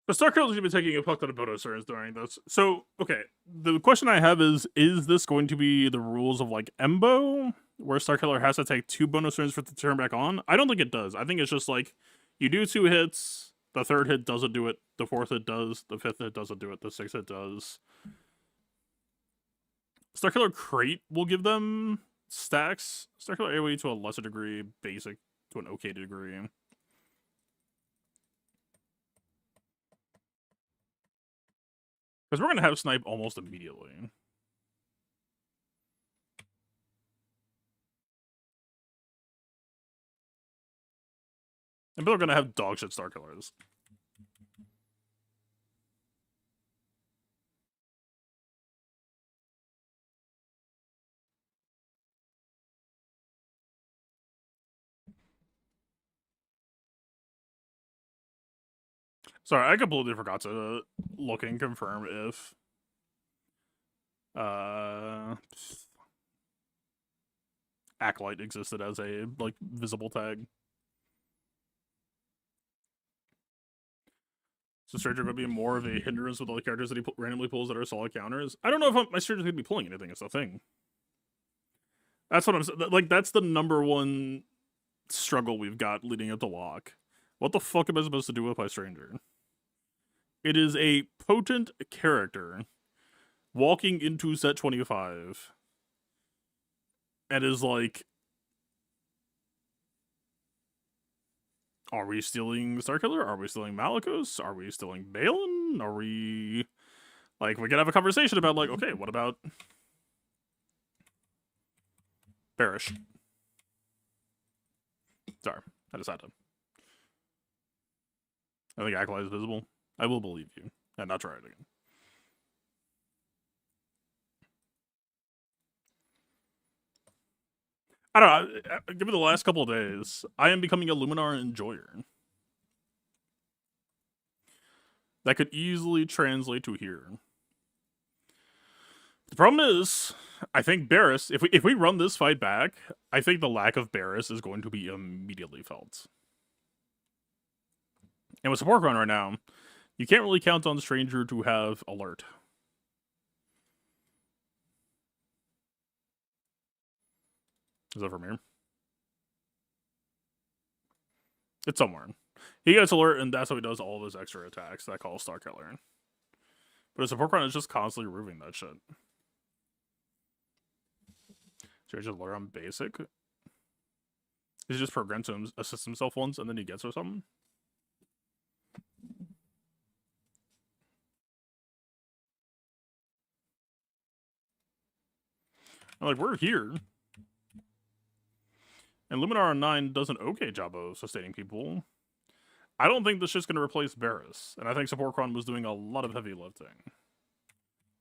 But Starkiller is going to be taking a fuck ton of bonus turns during this. So, okay, the question I have is this going to be the rules of, like, Embo, where Starkiller has to take 2 bonus turns for it to turn back on? I don't think it does. I think it's just, like, you do 2 hits, the 3rd hit doesn't do it, the 4th hit does, the 5th hit doesn't do it, the 6th hit does. Starkiller Crate will give them stacks. Starkiller AoE to a lesser degree, basic to an okay degree. Because we're going to have Snipe almost immediately. And people are going to have dog shit Starkillers. Sorry, I completely forgot to look and confirm if Acolyte existed as a, like, visible tag. So Stranger going to be more of a hindrance with all the characters that he randomly pulls that are solid counters. I don't know if my Stranger's going to be pulling anything. It's the thing. That's what I'm saying. Like, that's the number one struggle we've got leading up to lock. What the fuck am I supposed to do with my Stranger? It is a potent character walking into set 25 and is like, are we stealing Starkiller? Are we stealing Malicos? Are we stealing Balin? Are we Like, we could have a conversation about, like, okay, what about Bearish? Sorry, I just had to. I think Acolyte is visible. I will believe you, and not try it again. I don't know. Given the last couple of days, I am becoming a Luminar enjoyer. That could easily translate to here. The problem is, I think Barris, if we run this fight back, I think the lack of Barris is going to be immediately felt. And with support run right now, you can't really count on Stranger to have alert. Is that from here? It's somewhere. He gets alert, and that's how he does all of his extra attacks that call Star Killer. But his support run is just constantly removing that shit. Should I just lure on basic? Is he just programmed to assist himself once and then he gets or something? I'm like, we're here. And Luminar on 9 does an okay job of sustaining people. I don't think this shit's going to replace Barris. And I think Support Cron was doing a lot of heavy lifting.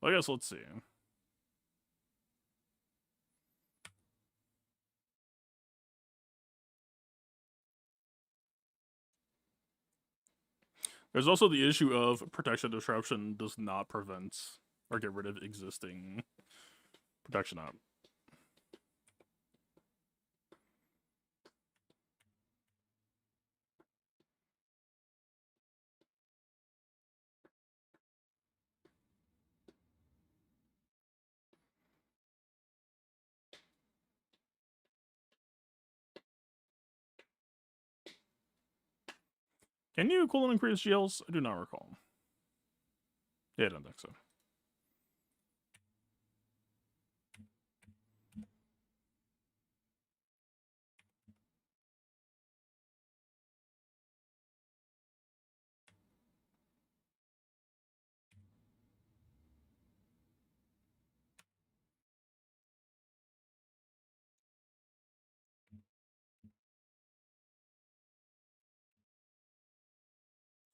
I guess let's see. There's also the issue of protection disruption does not prevent or get rid of existing protection up. Can you cool and increase GLs? I do not recall. Yeah, I don't think so.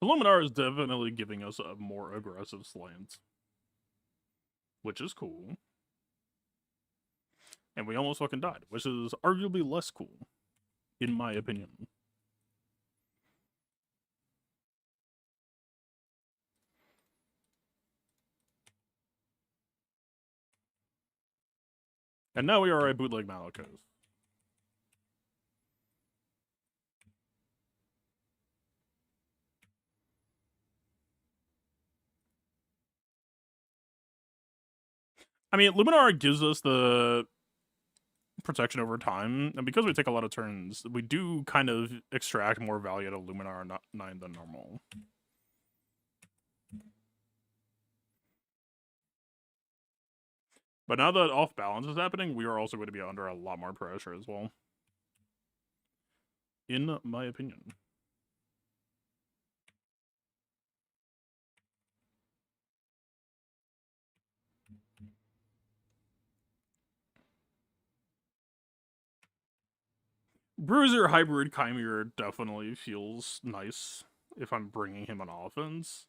Luminar is definitely giving us a more aggressive slant. Which is cool. And we almost fucking died, which is arguably less cool, in my opinion. And now we are at bootleg Malakos. I mean, Luminar gives us the protection over time, and because we take a lot of turns, we do kind of extract more value out of Luminar 9 than normal. But now that off balance is happening, we are also going to be under a lot more pressure as well. In my opinion. Bruiser Hybrid Chimera definitely feels nice if I'm bringing him on offense.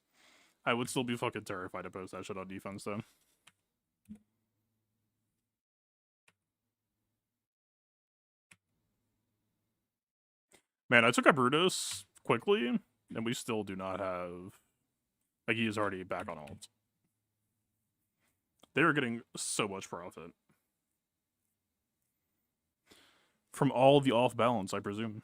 I would still be fucking terrified to post that shit on defense, though. Man, I took a Brutus quickly, and we still do not have... Like, he is already back on alt. They are getting so much profit. From all the off balance, I presume.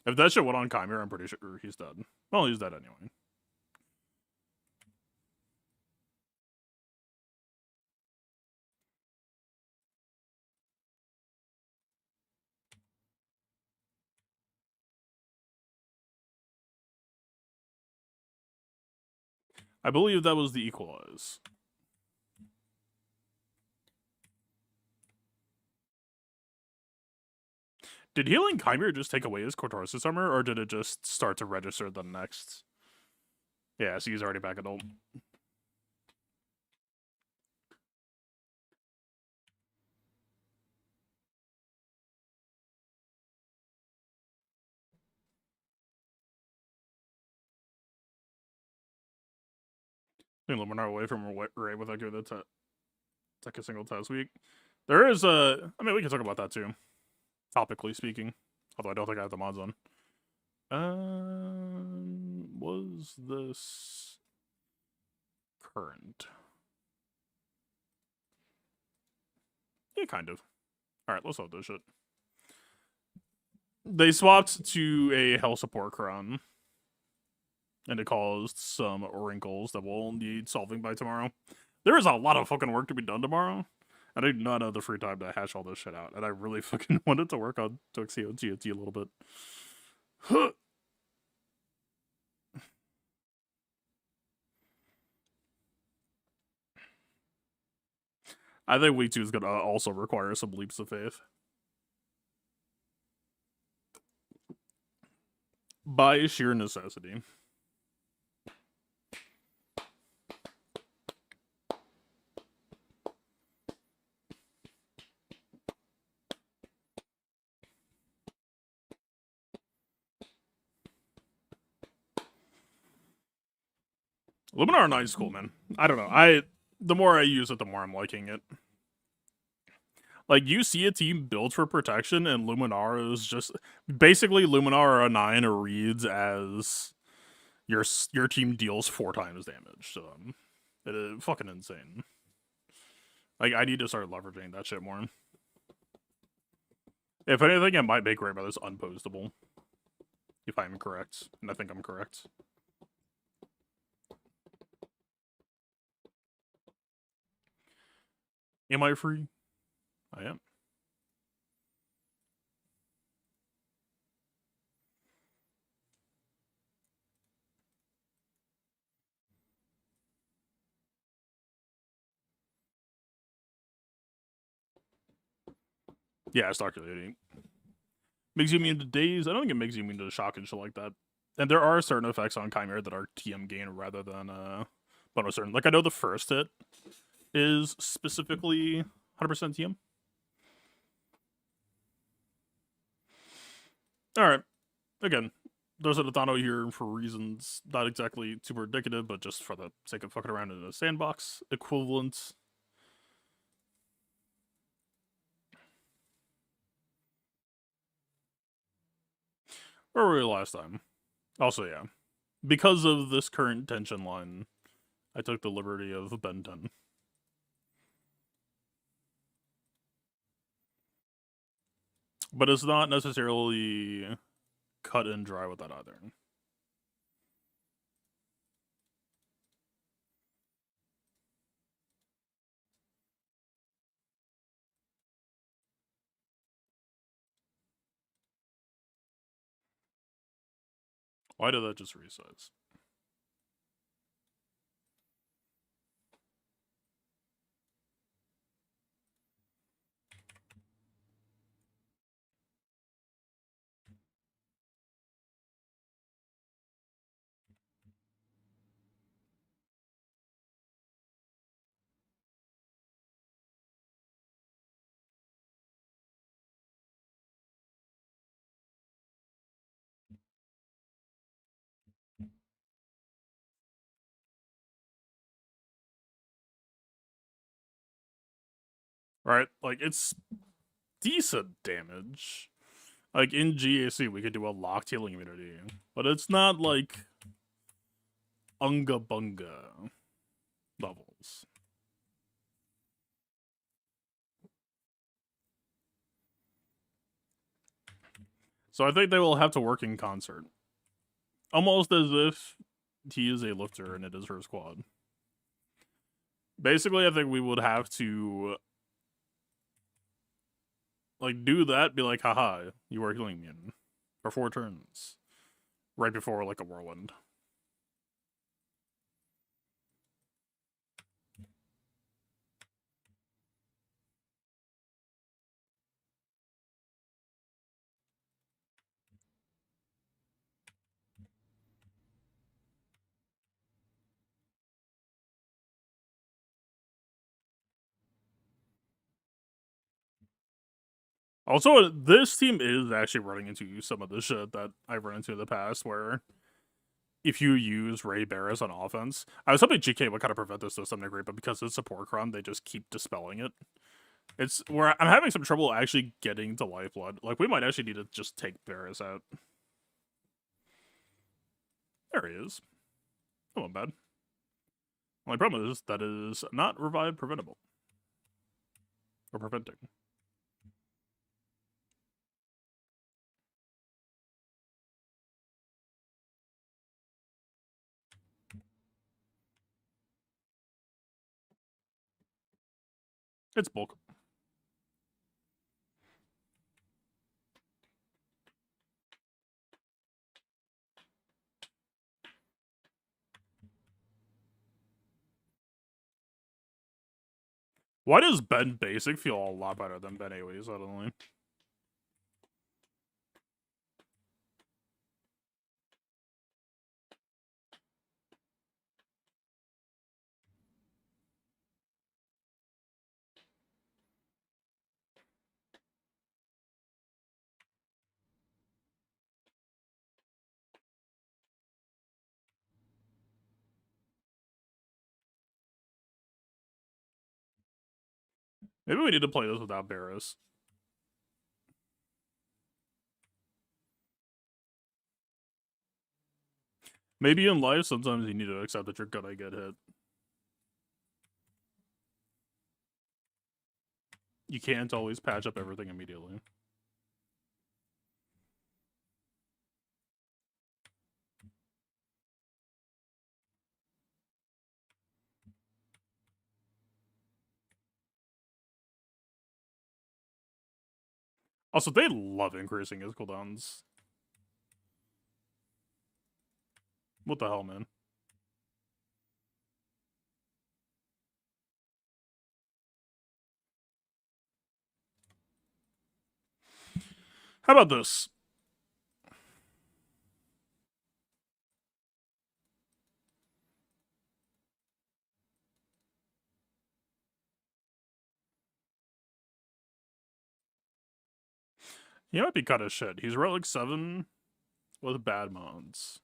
If that shit went on Chimera, I'm pretty sure he's dead. Well, he's dead anyway. I believe that was the equalize. Did healing Chimera just take away his Cortosis armor, or did it just start to register the next Yeah, so he's already back adult. Luminar away from Ray without giving the like a single test week. There is I mean, we can talk about that too, topically speaking. Although I don't think I have the mods on. Was this current? Yeah, kind of. All right, let's load this shit. They swapped to a Hell Support Crown, and it caused some wrinkles that will need solving by tomorrow. There is a lot of fucking work to be done tomorrow, and I do not have the free time to hash all this shit out, and I really fucking wanted to work on Tuxedo GOT a little bit. I think week 2 is gonna also require some leaps of faith. By sheer necessity. Luminar 9 is cool, man. I don't know. The more I use it, the more I'm liking it. Like, you see a team built for protection, and Luminar is just basically Luminar 9 reads as your team deals 4 times damage to them. It is fucking insane. Like, I need to start leveraging that shit more. If anything, it might make Ray Brothers unpostable. If I'm correct, and I think I'm correct. Am I free? I am. Yeah, it's calculating. Makes you immune to daze. I don't think it makes you immune to shock and shit like that. And there are certain effects on Chimera that are TM gain rather than bonus certain. Like, I know the first hit is specifically 100% TM. Alright. Again, there's a Nathano here for reasons not exactly super indicative, but just for the sake of fucking around in a sandbox equivalent. Where were we last time? Also, yeah. Because of this current tension line, I took the liberty of Ben 10. But it's not necessarily cut and dry with that either. Why did that just resize? Right? Like, it's decent damage. Like, in GAC, we could do a locked healing immunity. But it's not, like, Unga Bunga levels. So I think they will have to work in concert. Almost as if he is a lifter and it is her squad. Basically, I think we would have to like do that, be like, haha, you are healing me for 4 turns. Right before like a whirlwind. Also, this team is actually running into some of the shit that I've run into in the past, where if you use Ray Barris on offense, I was hoping GK would kind of prevent this to some degree, but because it's support cron, they just keep dispelling it. It's where I'm having some trouble actually getting to Lifeblood. Like, we might actually need to just take Barris out. There he is. That wasn't bad. Only problem is that is not revive preventable. Or preventing. It's bulk. Why does Ben Basic feel a lot better than Ben AoE suddenly? Maybe we need to play this without Barris. Maybe in life, sometimes you need to accept that you're gonna get hit. You can't always patch up everything immediately. Also, they love increasing his cooldowns. What the hell, man? How about this? He might be kind of shit. He's Relic 7 with bad mods.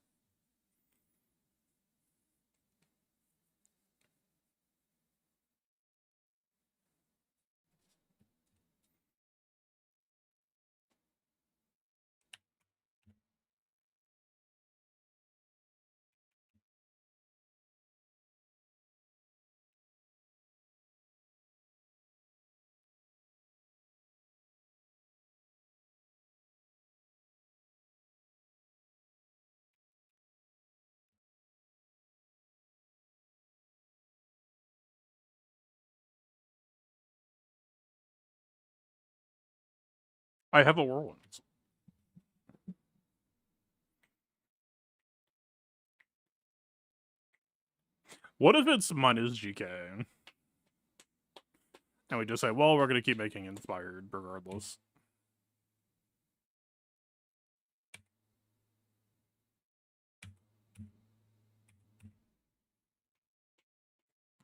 I have a Whirlwind. What if it's minus GK? And we just say, well, we're gonna keep making inspired regardless.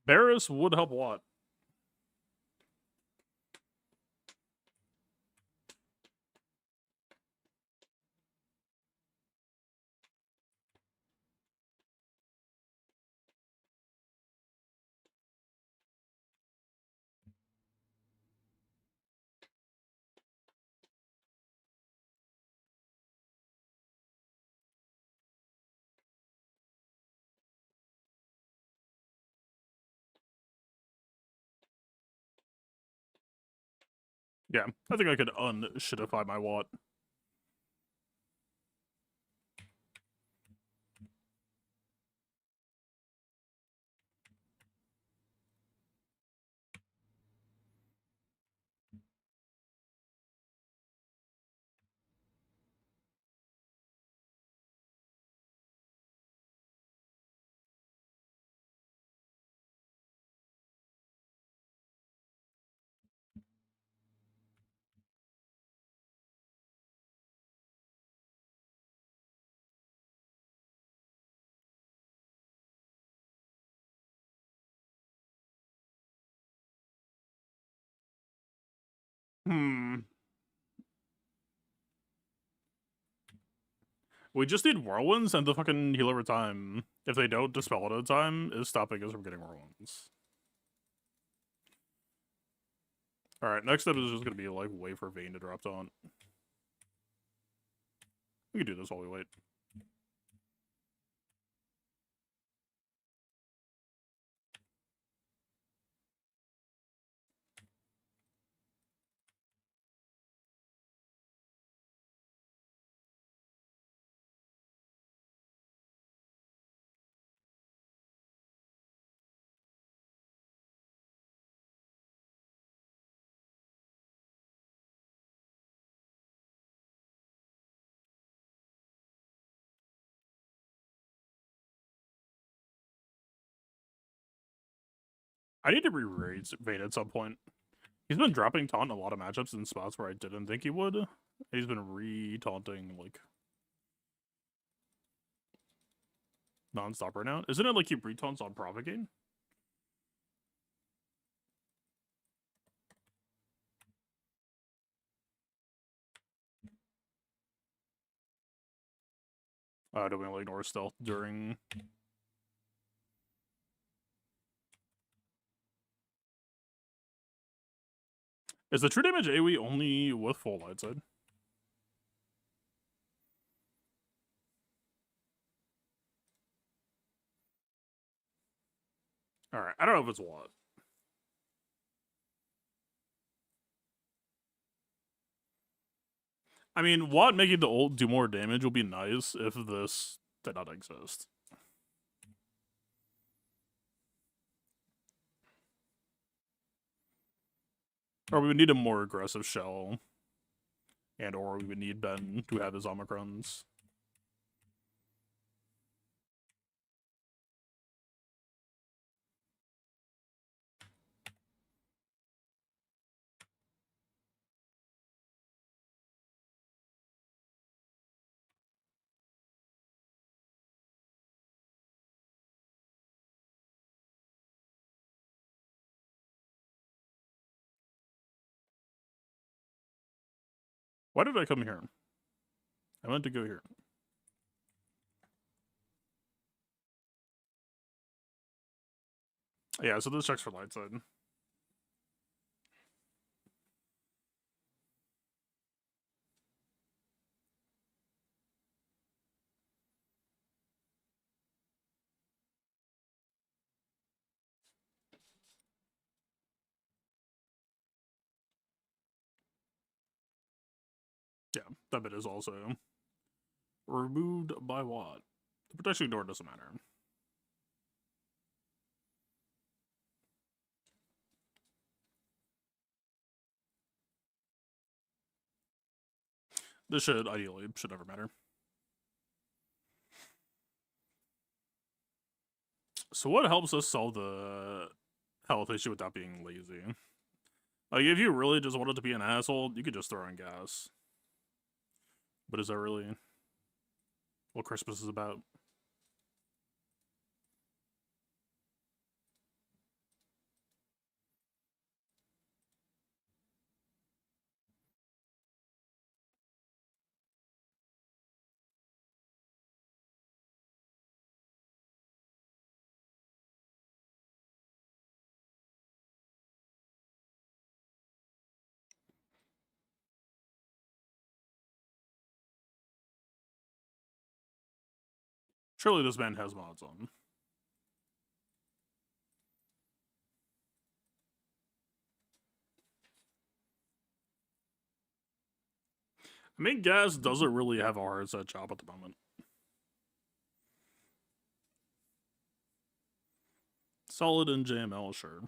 Barris would help a lot. Yeah, I think I could unshitify my Watt. Hmm. We just need whirlwinds, and the fucking heal over time, if they don't dispel it at a time, is stopping us from getting whirlwinds. Alright, next step is just gonna be, like, wait for Vayne to drop taunt. We can do this while we wait. I need to re-raid Vayne at some point. He's been dropping taunt in a lot of matchups in spots where I didn't think he would. He's been re-taunting, like, non-stop right now. Isn't it like he re-taunts on Propagate? Do we only ignore stealth during... Is the true damage AoE only with full light side? Alright, I don't know if it's what. I mean, Watt making the ult do more damage will be nice if this did not exist. Or we would need a more aggressive shell. And or we would need Ben to have his Omicrons. Why did I come here? I meant to go here. Yeah, so this checks for light side. Yeah, that bit is also removed by what? The protection door doesn't matter. This should ideally should never matter. So what helps us solve the health issue without being lazy? Like, if you really just wanted to be an asshole, you could just throw in gas. But is that really what Christmas is about? Surely this man has mods on. I mean, gas doesn't really have a hard set job at the moment. Solid in JML, sure.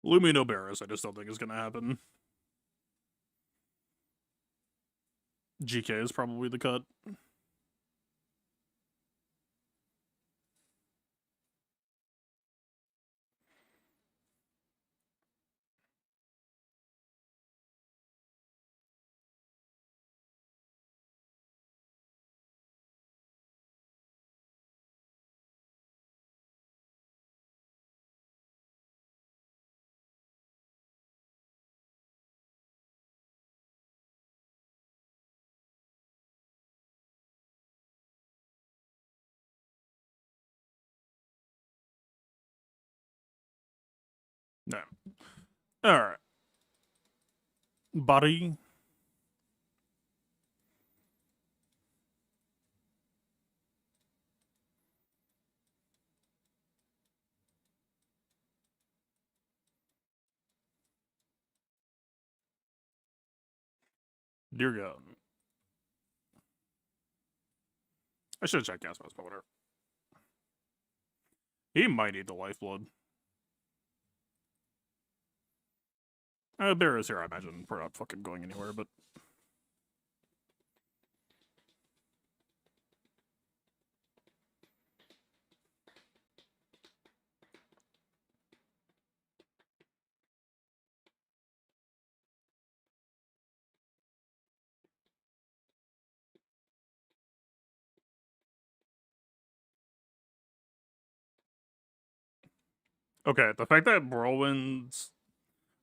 Lumino Barris, I just don't think is gonna happen. GK is probably the cut. No. Alright. Buddy. Dear God. I should have checked gas mask, but whatever. He might need the lifeblood. Bear is here, I imagine. We're not fucking going anywhere, but... Okay, the fact that Whirlwind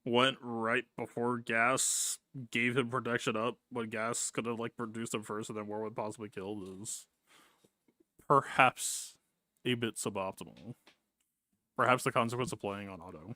went right before Gas gave him protection up when Gas could have, like, produced him first and then Whirlwind possibly killed is perhaps a bit suboptimal. Perhaps the consequence of playing on auto.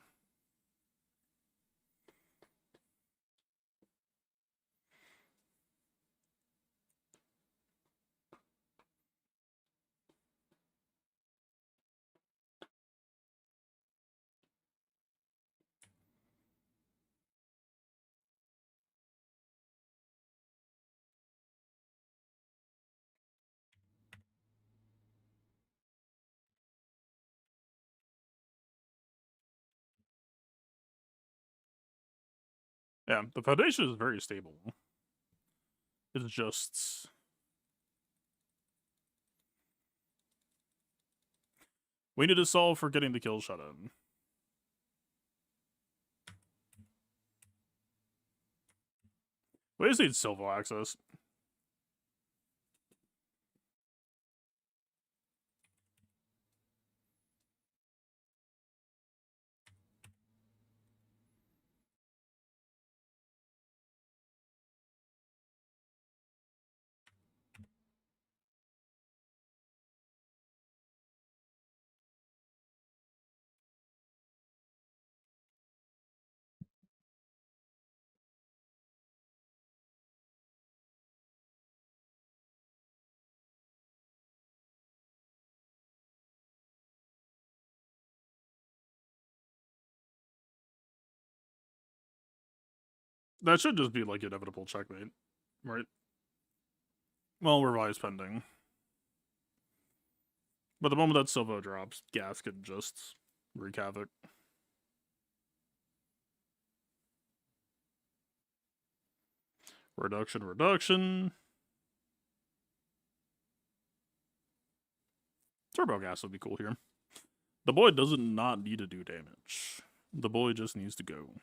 Yeah, the foundation is very stable. It's just... we need to solve for getting the kill shot in. We just need Silvo access. That should just be, like, inevitable checkmate, right? Well, revise pending. But the moment that Silvo drops, Gas can just wreak havoc. Reduction. Turbo Gas would be cool here. The boy doesn't not need to do damage. The boy just needs to go.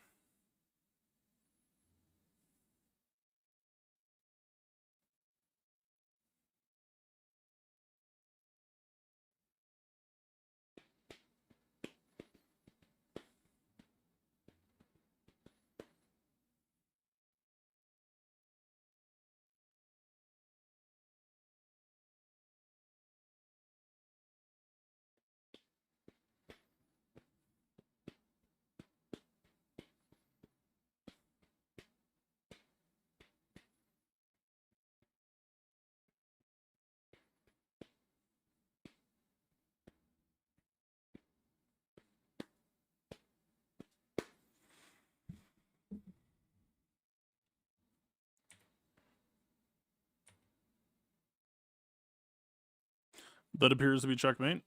That appears to be checkmate.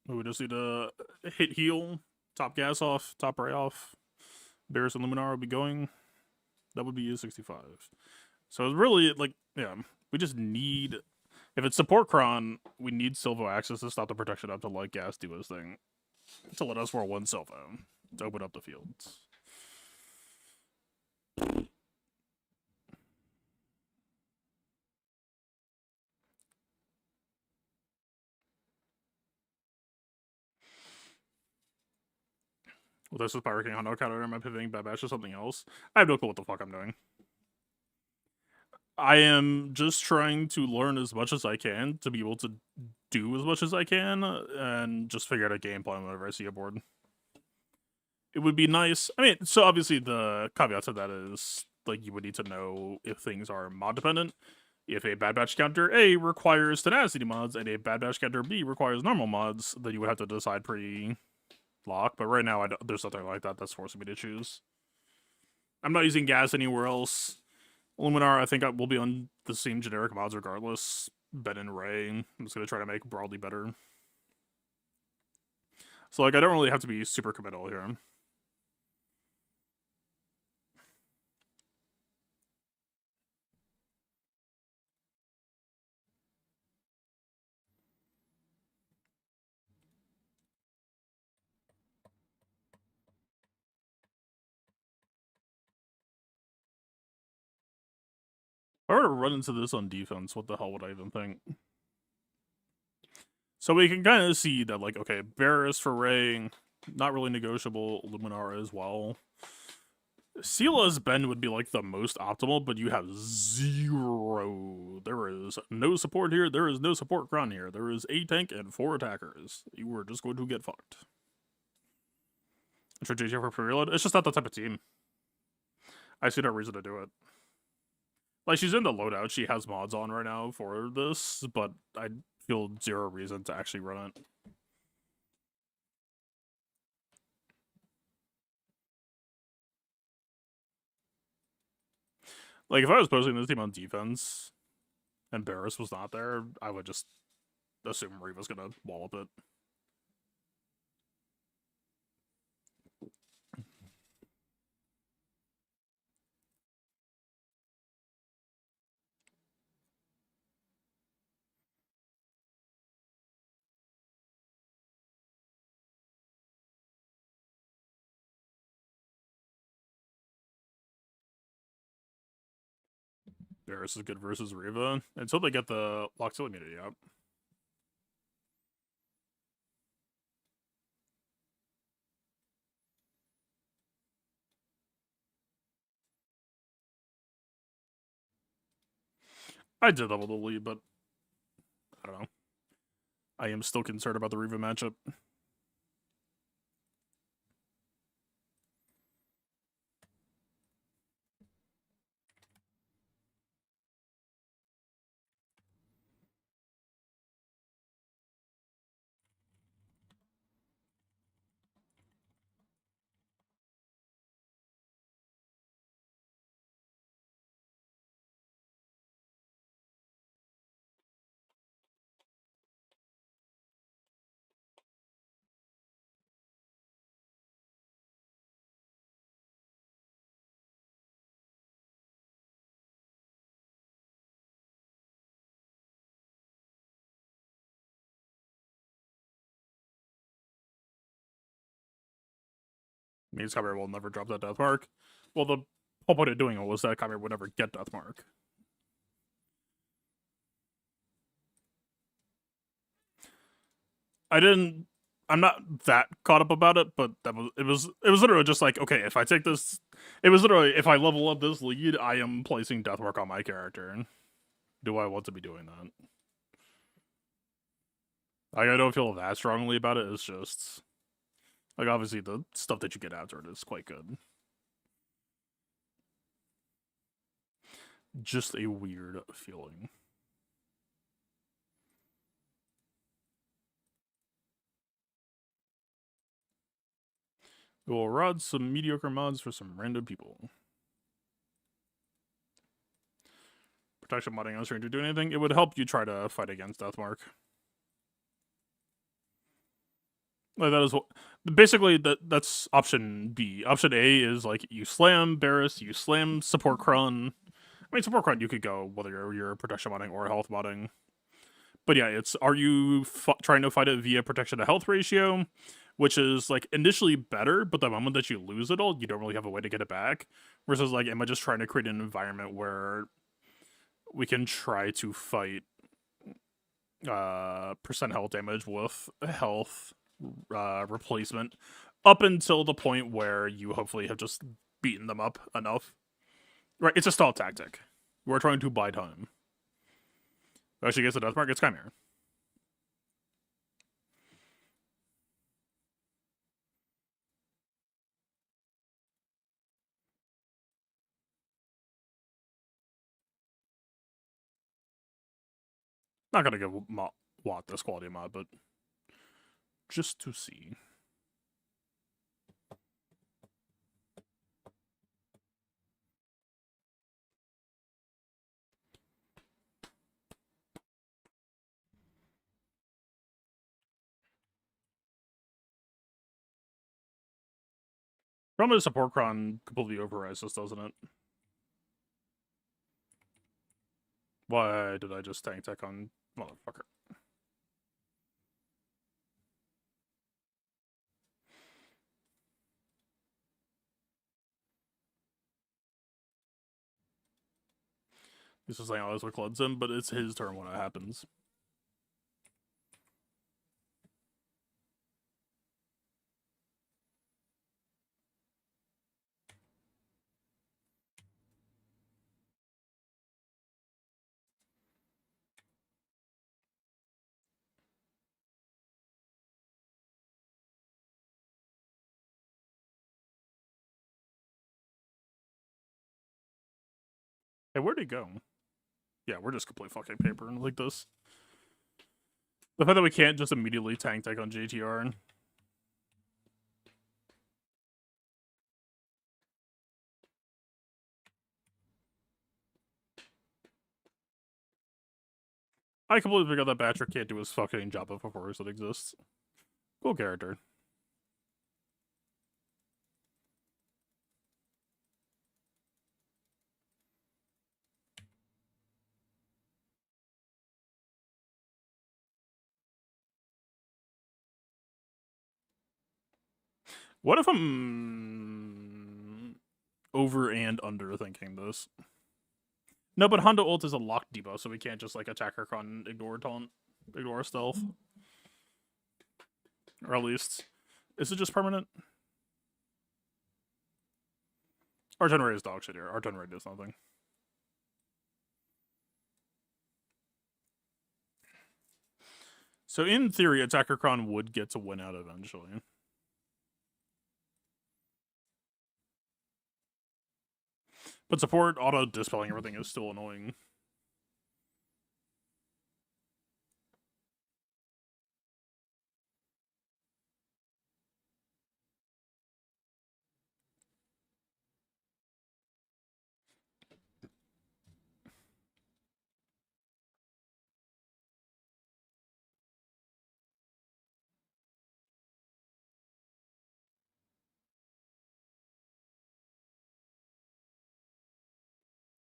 We just need to hit heal top gas off, top ray off. Barris and Luminar will be going. That would be U65. So it's really, like, yeah, we just need... If it's support cron, we need Silvo access to stop the protection up to let gas do his thing. To let us roll one Silvo. To open up the fields. Well, this is Pyro King on no counter. Am I pivoting Bad Batch to something else? I have no clue what the fuck I'm doing. I am just trying to learn as much as I can to be able to do as much as I can and just figure out a game plan whenever I see a board. It would be nice. I mean, so obviously the caveat to that is, like, you would need to know if things are mod dependent. If a Bad Batch counter A requires tenacity mods and a Bad Batch counter B requires normal mods, then you would have to decide pre-lock. But right now, there's nothing like that that's forcing me to choose. I'm not using gas anywhere else. Luminar, I think I will be on the same generic mods regardless. Ben and Ray. I'm just going to try to make broadly better. So, like, I don't really have to be super committal here. If I were to run into this on defense, what the hell would I even think? So we can kind of see that, like, okay, Barris for Ray, not really negotiable. Luminar as well. Sila's bend would be, like, the most optimal, but you have zero. There is no support here. There is no support ground here. There is a tank and 4 attackers. You are just going to get fucked. For JJ for pre-reload, it's just not the type of team. I see no reason to do it. Like, she's in the loadout. She has mods on right now for this, but I feel zero reason to actually run it. Like, if I was posting this team on defense and Barris was not there, I would just assume Reva's gonna wallop it. Barris is good versus Reva until they get the Locked immunity up. I did double the lead, but I don't know. I am still concerned about the Reva matchup. Means Kyber will never drop that death mark. Well, the whole point of doing it was that Kyber would never get death mark. I'm not that caught up about it, but it was literally just like, okay, if I take this, it was literally, if I level up this lead, I am placing deathmark on my character. Do I want to be doing that? Like, I don't feel that strongly about it. It's just, like, obviously the stuff that you get after it is quite good. Just a weird feeling. We'll rod some mediocre mods for some random people. Protection modding on stranger do anything? It would help you try to fight against Deathmark. Like that is what basically that's option B. Option A is like you slam Barris, you slam support Krun. I mean support Krun you could go whether you're protection modding or health modding. But yeah, it's are you trying to fight it via protection to health ratio, which is like initially better, but the moment that you lose it all, you don't really have a way to get it back. Versus like, am I just trying to create an environment where we can try to fight percent health damage with health replacement up until the point where you hopefully have just beaten them up enough. Right, it's a stall tactic. We're trying to buy time. Actually gets the death mark, it's Chimera. Not gonna give Watt this quality mod, but just to see. Problem is support cron completely overrides this, doesn't it? Why did I just tank tech on motherfucker? This is saying all this with cleanse him, but it's his turn when it happens. Hey, where'd he go? Yeah, we're just complete fucking paper like this. The fact that we can't just immediately tank tech on JTR. I completely forgot that Batcher can't do his fucking job of force that exists. Cool character. What if I'm over and under thinking this? No, but Honda ult is a locked depot, so we can't just like attack her con ignore taunt, ignore stealth. Or at least, is it just permanent? Our turn rate is dog shit here. Our turn rate is nothing. So in theory, Attacker Cron would get to win out eventually. But support auto dispelling everything is still annoying.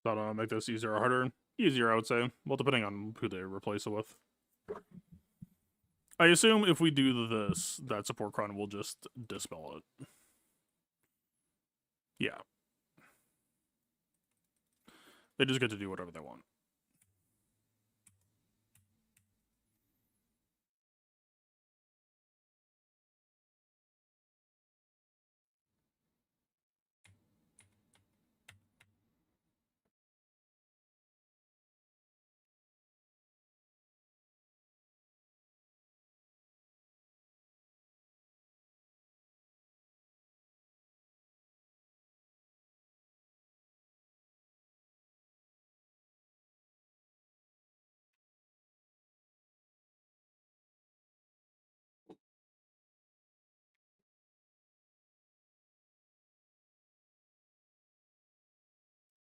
That'll make this easier or harder. Easier, I would say. Well, depending on who they replace it with. I assume if we do this, that support cron will just dispel it. Yeah. They just get to do whatever they want.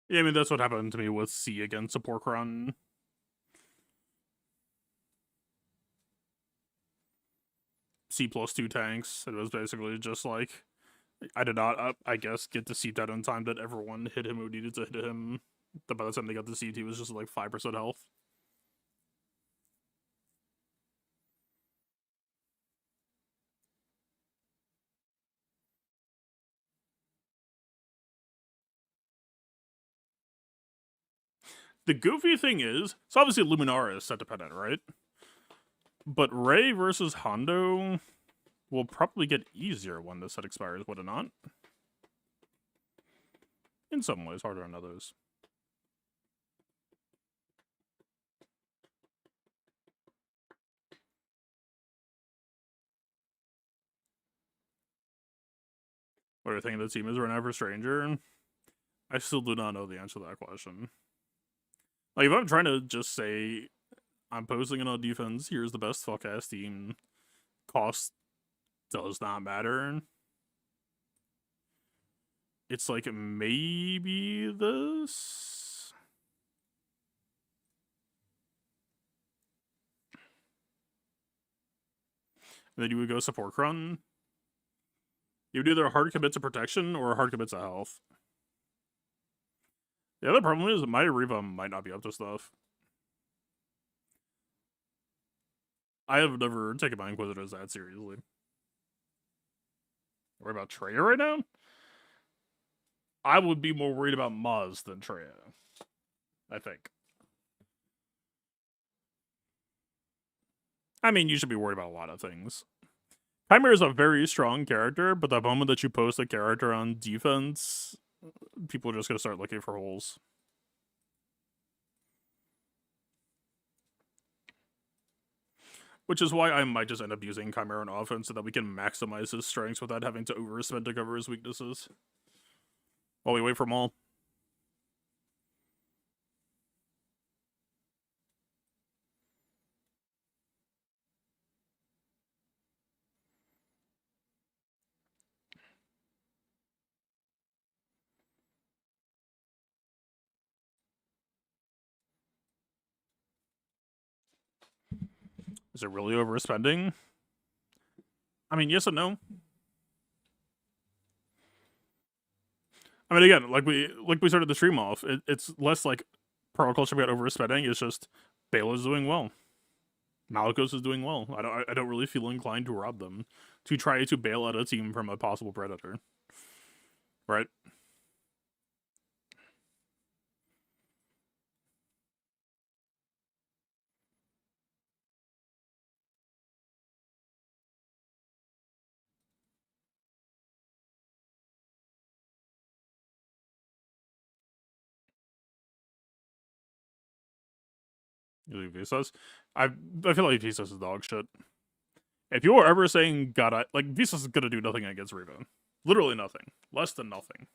Yeah, I mean, that's what happened to me with C against support cron. C C+2 tanks. It was basically just like, I did not, I guess, get the seat out in time that everyone hit him who needed to hit him. But by the time they got the seat, he was just like 5% health. The goofy thing is, so obviously Luminara is set dependent, right? But Ray versus Hondo will probably get easier when the set expires, would it not? In some ways, harder than others. What do you think the team is right now for Stranger? I still do not know the answer to that question. Like, if I'm trying to just say, I'm posting it on defense, here's the best fuck-ass team, cost does not matter. It's like, maybe this? And then you would go support run. You would either hard commit to protection or hard commit to health. The other problem is my Reva might not be up to stuff. I have never taken my Inquisitors that seriously. Worry about Treya right now? I would be more worried about Maz than Treya. I think. I mean, you should be worried about a lot of things. Chimera is a very strong character, but the moment that you post a character on defense, people are just going to start looking for holes. Which is why I might just end up using Chimera on offense so that we can maximize his strengths without having to overspend to cover his weaknesses. While we wait for Maul. Is it really overspending? I mean, yes and no. I mean, again, like we started the stream off, it's less like Pearl Culture about overspending. It's just Bela's doing well. Malikos is doing well. I don't really feel inclined to rob them, to try to bail out a team from a possible predator. Right? You leave Visas. I feel like Visas is dog shit. If you are ever saying God, like Visas is gonna do nothing against Reva, literally nothing, less than nothing.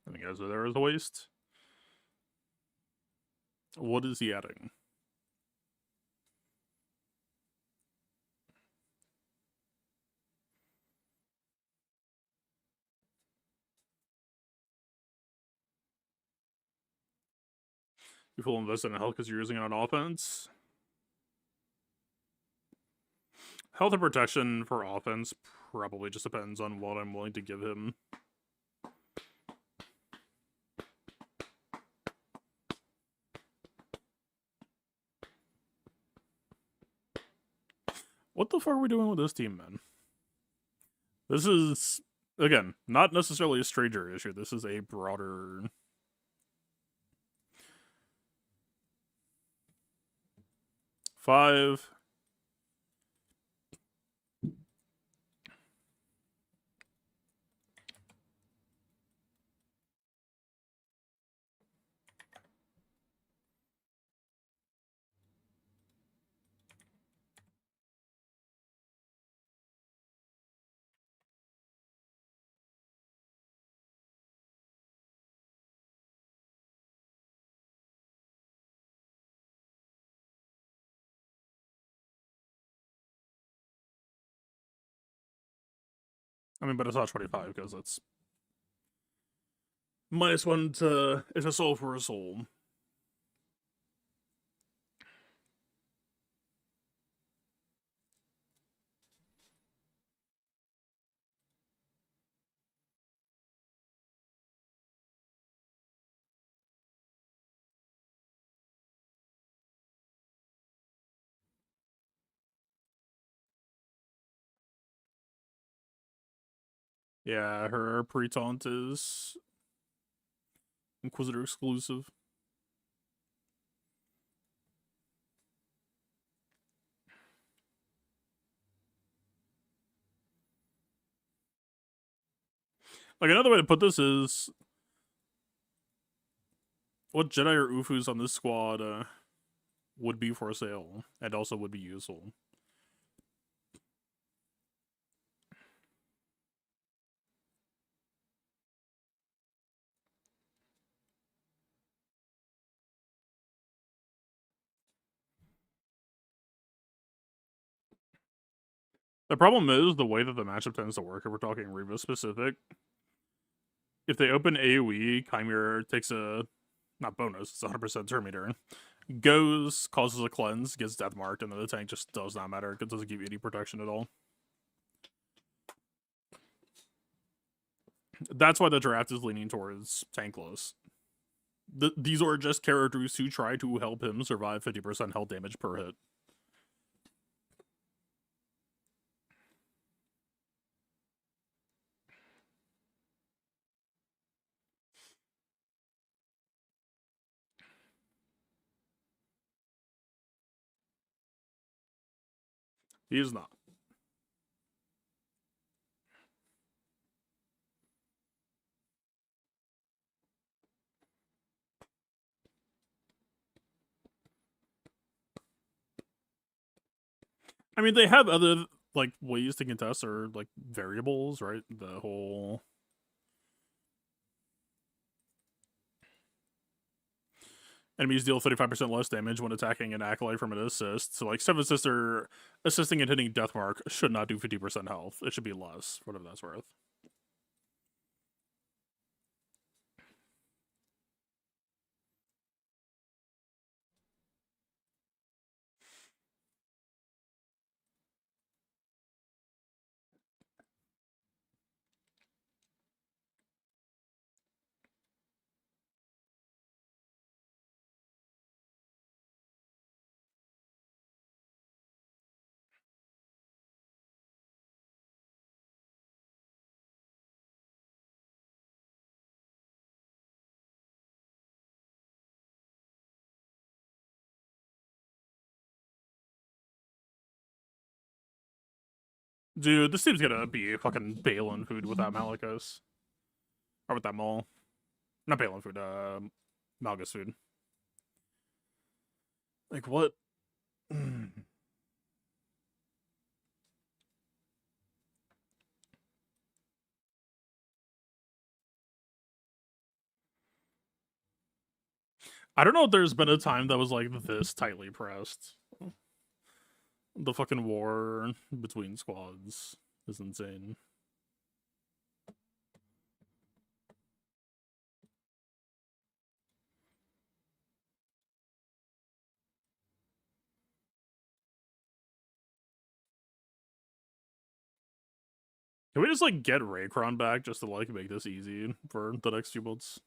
I think as there is a waste. What is he adding? You full invested in health because you're using it on offense. Health and protection for offense probably just depends on what I'm willing to give him. What the fuck are we doing with this team, man? This is, again, not necessarily a Stranger issue. This is a broader... Five. I mean, but it's not 25 because it's -1 to it's a soul for a soul. Yeah, her pre-taunt is Inquisitor exclusive. Like, another way to put this is, what Jedi or Ufus on this squad would be for sale, and also would be useful. The problem is the way that the matchup tends to work, if we're talking Reva specific. If they open AoE, Chimera takes a, not bonus, it's 100% Terminator. Goes, causes a cleanse, gets death marked, and then the tank just does not matter. It doesn't give you any protection at all. That's why the draft is leaning towards tankless. These are just characters who try to help him survive 50% health damage per hit. He is not. I mean, they have other like ways to contest, or like variables, right? The whole enemies deal 35% less damage when attacking an acolyte from an assist. So, like, Seven Sister assisting and hitting Deathmark should not do 50% health. It should be less, whatever that's worth. Dude, this team's gonna be fucking Balin food without Malicos. Or with that Maul. Not Balin food, Malgus food. Like, what? I don't know if there's been a time that was, like, this tightly pressed. The fucking war between squads is insane. Can we just, like, get Raycron back just to, like, make this easy for the next few months?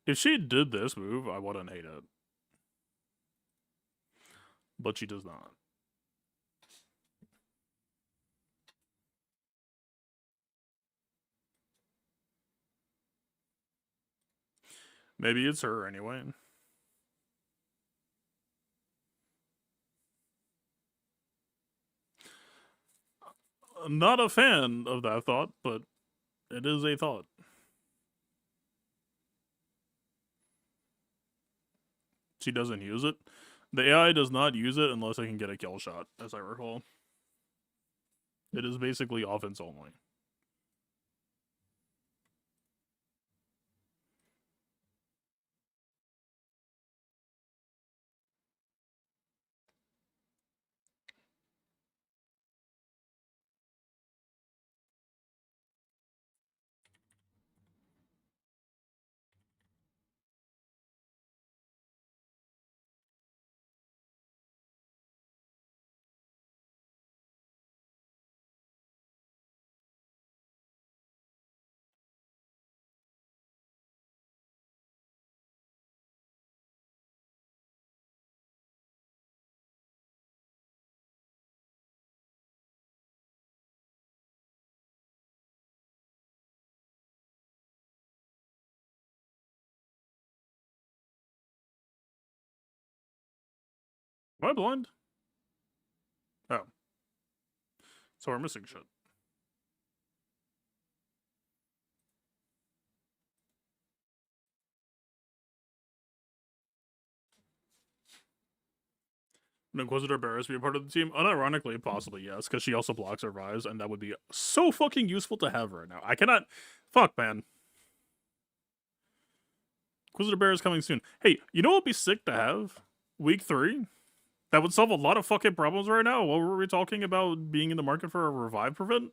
If she did this move, I wouldn't hate it. But she does not. Maybe it's her anyway. I'm not a fan of that thought, but it is a thought. She doesn't use it. The AI does not use it unless I can get a kill shot, as I recall. It is basically offense only. Am I blind? Oh. So we're missing shit. Would Inquisitor Barris be a part of the team? Unironically, possibly yes, because she also blocks our vibes, and that would be so fucking useful to have right now. I cannot. Fuck, man. Inquisitor Barris coming soon. Hey, you know what would be sick to have? Week 3? That would solve a lot of fucking problems right now. What were we talking about being in the market for a revive prevent?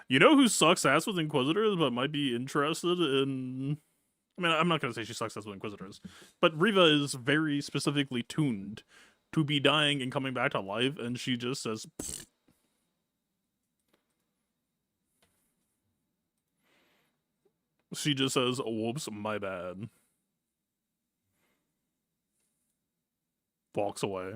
You know who sucks ass with Inquisitors but might be interested in. I mean, I'm not going to say she sucks ass with Inquisitors, but Riva is very specifically tuned to be dying and coming back to life, and she just says. Pfft. She just says, whoops, my bad. Walks away.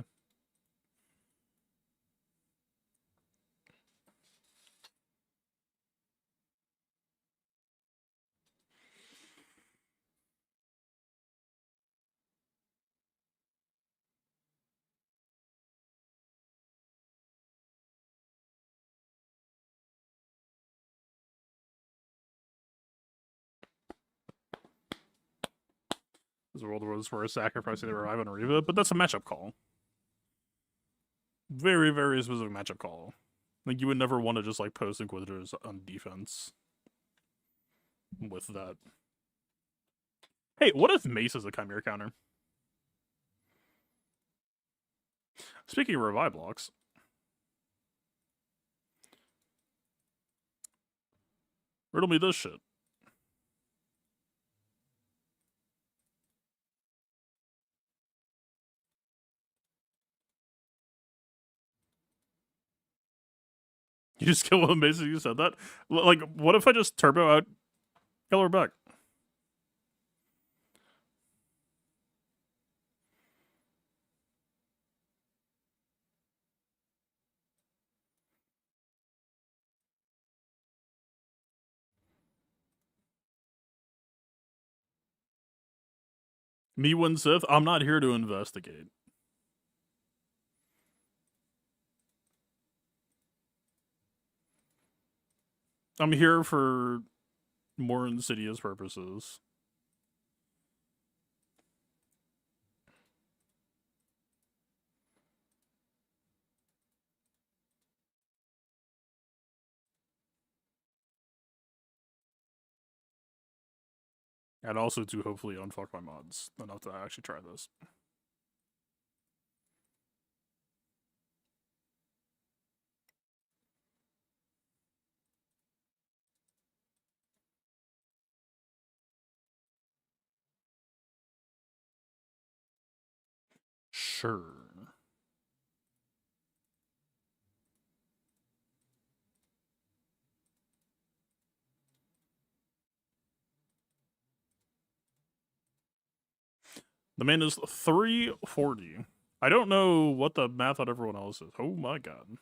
This world was for sacrificing the revive on Riva, but that's a matchup call. Very, very specific matchup call. Like, you would never want to just, like, post Inquisitors on defense with that. Hey, what if Mace is a Chimera counter? Speaking of revive blocks. Riddle me this shit. You just kill him basically you said that? Like, what if I just turbo out kill her back? Me win Sith? I'm not here to investigate. I'm here for more insidious purposes. And also to hopefully unfuck my mods enough to actually try this. Sure. The man is 340. I don't know what the math on everyone else is. Oh my god.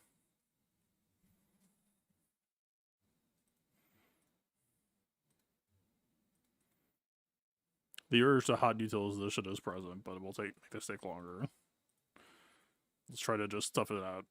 The urge to hot details this shit is present, but it will make this take longer. Let's try to just stuff it out.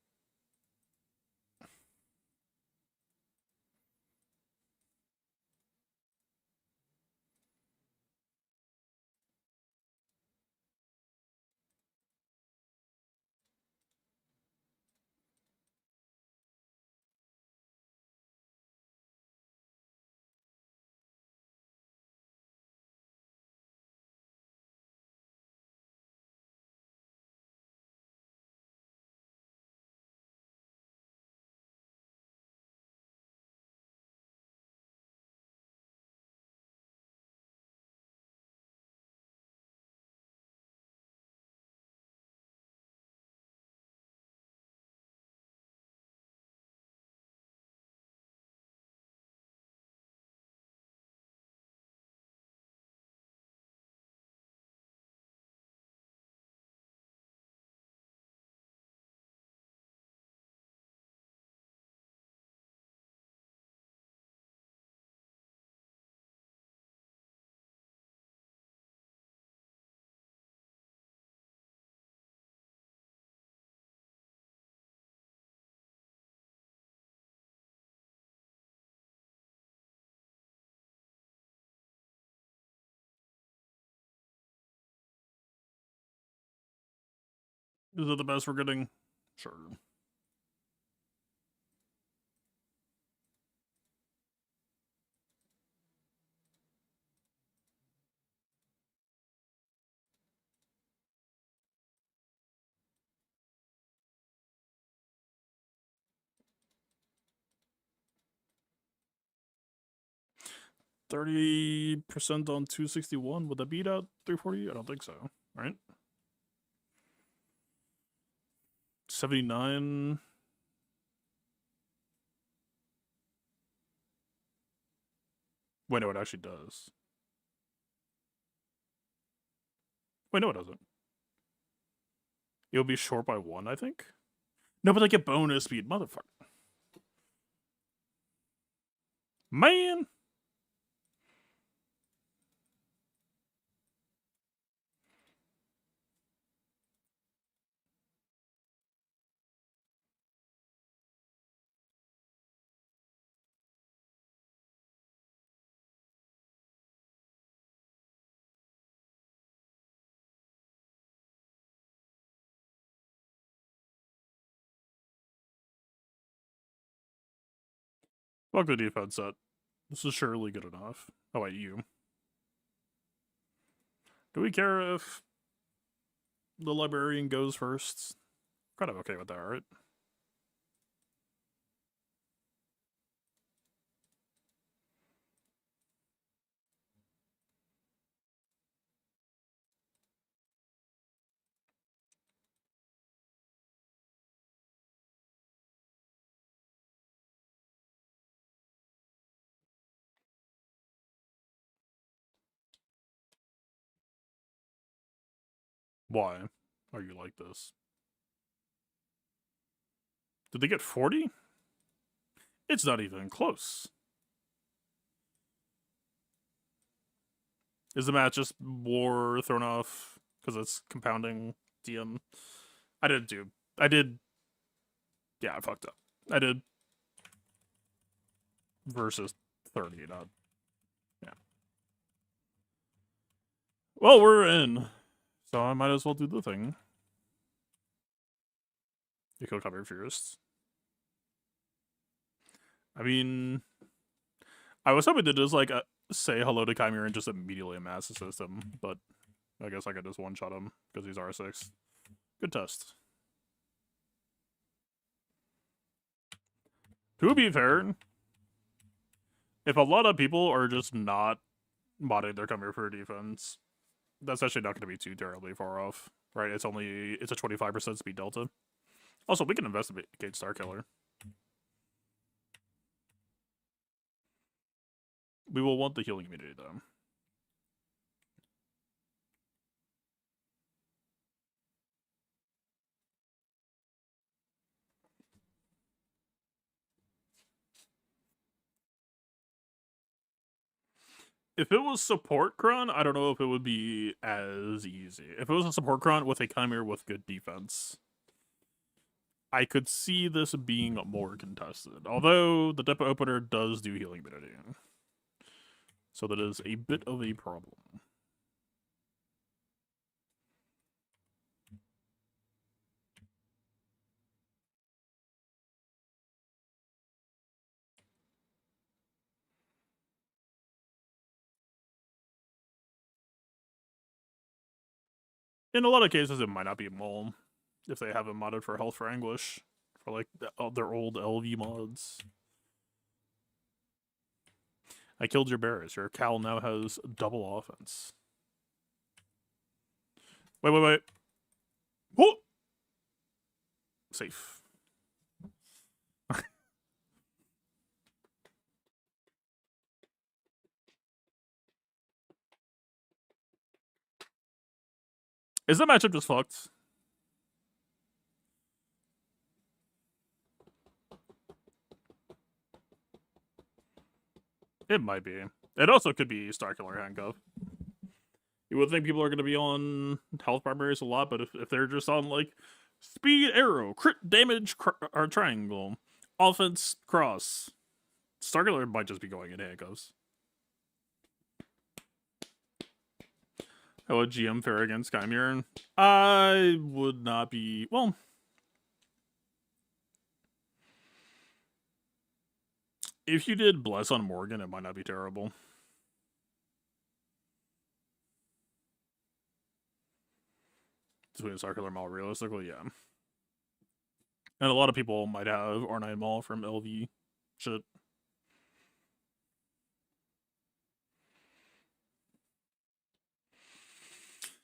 Is it the best we're getting? Sure. %30 on 261. Would that beat out 340? I don't think so. Right? 79. Wait, no, it actually does. Wait, no, it doesn't. It'll be short by 1, I think. No, but I get bonus speed, motherfucker. Man! Fuck the defense set. This is surely good enough. Oh, wait, you. Do we care if the librarian goes first? Kind of okay with that, right? Why are you like this? Did they get 40? It's not even close. Is the match just war thrown off because it's compounding DM? I did. Yeah, I fucked up. I did. Versus 30, not. Yeah. Well, we're in. So I might as well do the thing. You kill cover first. I mean, I was hoping to just like say hello to Chimera and just immediately amass the system, but I guess I could just one-shot him because he's R6. Good test. To be fair, if a lot of people are just not modding their Chimera for defense, that's actually not going to be too terribly far off, right? It's a 25% speed delta. Also, we can investigate Starkiller. We will want the healing immunity, though. If it was support Kron, I don't know if it would be as easy. If it was a support Kron with a Chimera with good defense, I could see this being more contested. Although the depot opener does do healing immunity. So that is a bit of a problem. In a lot of cases, it might not be mole if they haven't modded for Health for Anguish, for like their old LV mods. I killed your bears. Your Cal now has double offense. Wait. Whoa! Safe. Is that matchup just fucked? It might be. It also could be Starkiller Handcuff. You would think people are going to be on health primaries a lot, but if they're just on, like, speed arrow, crit damage or triangle, offense cross, Starkiller might just be going in handcuffs. How would GM fare against Chimera? I would not be... Well... If you did Bless on Morgan, it might not be terrible. Between Circular Mall, realistically, yeah. And a lot of people might have R9 Mall from LV shit.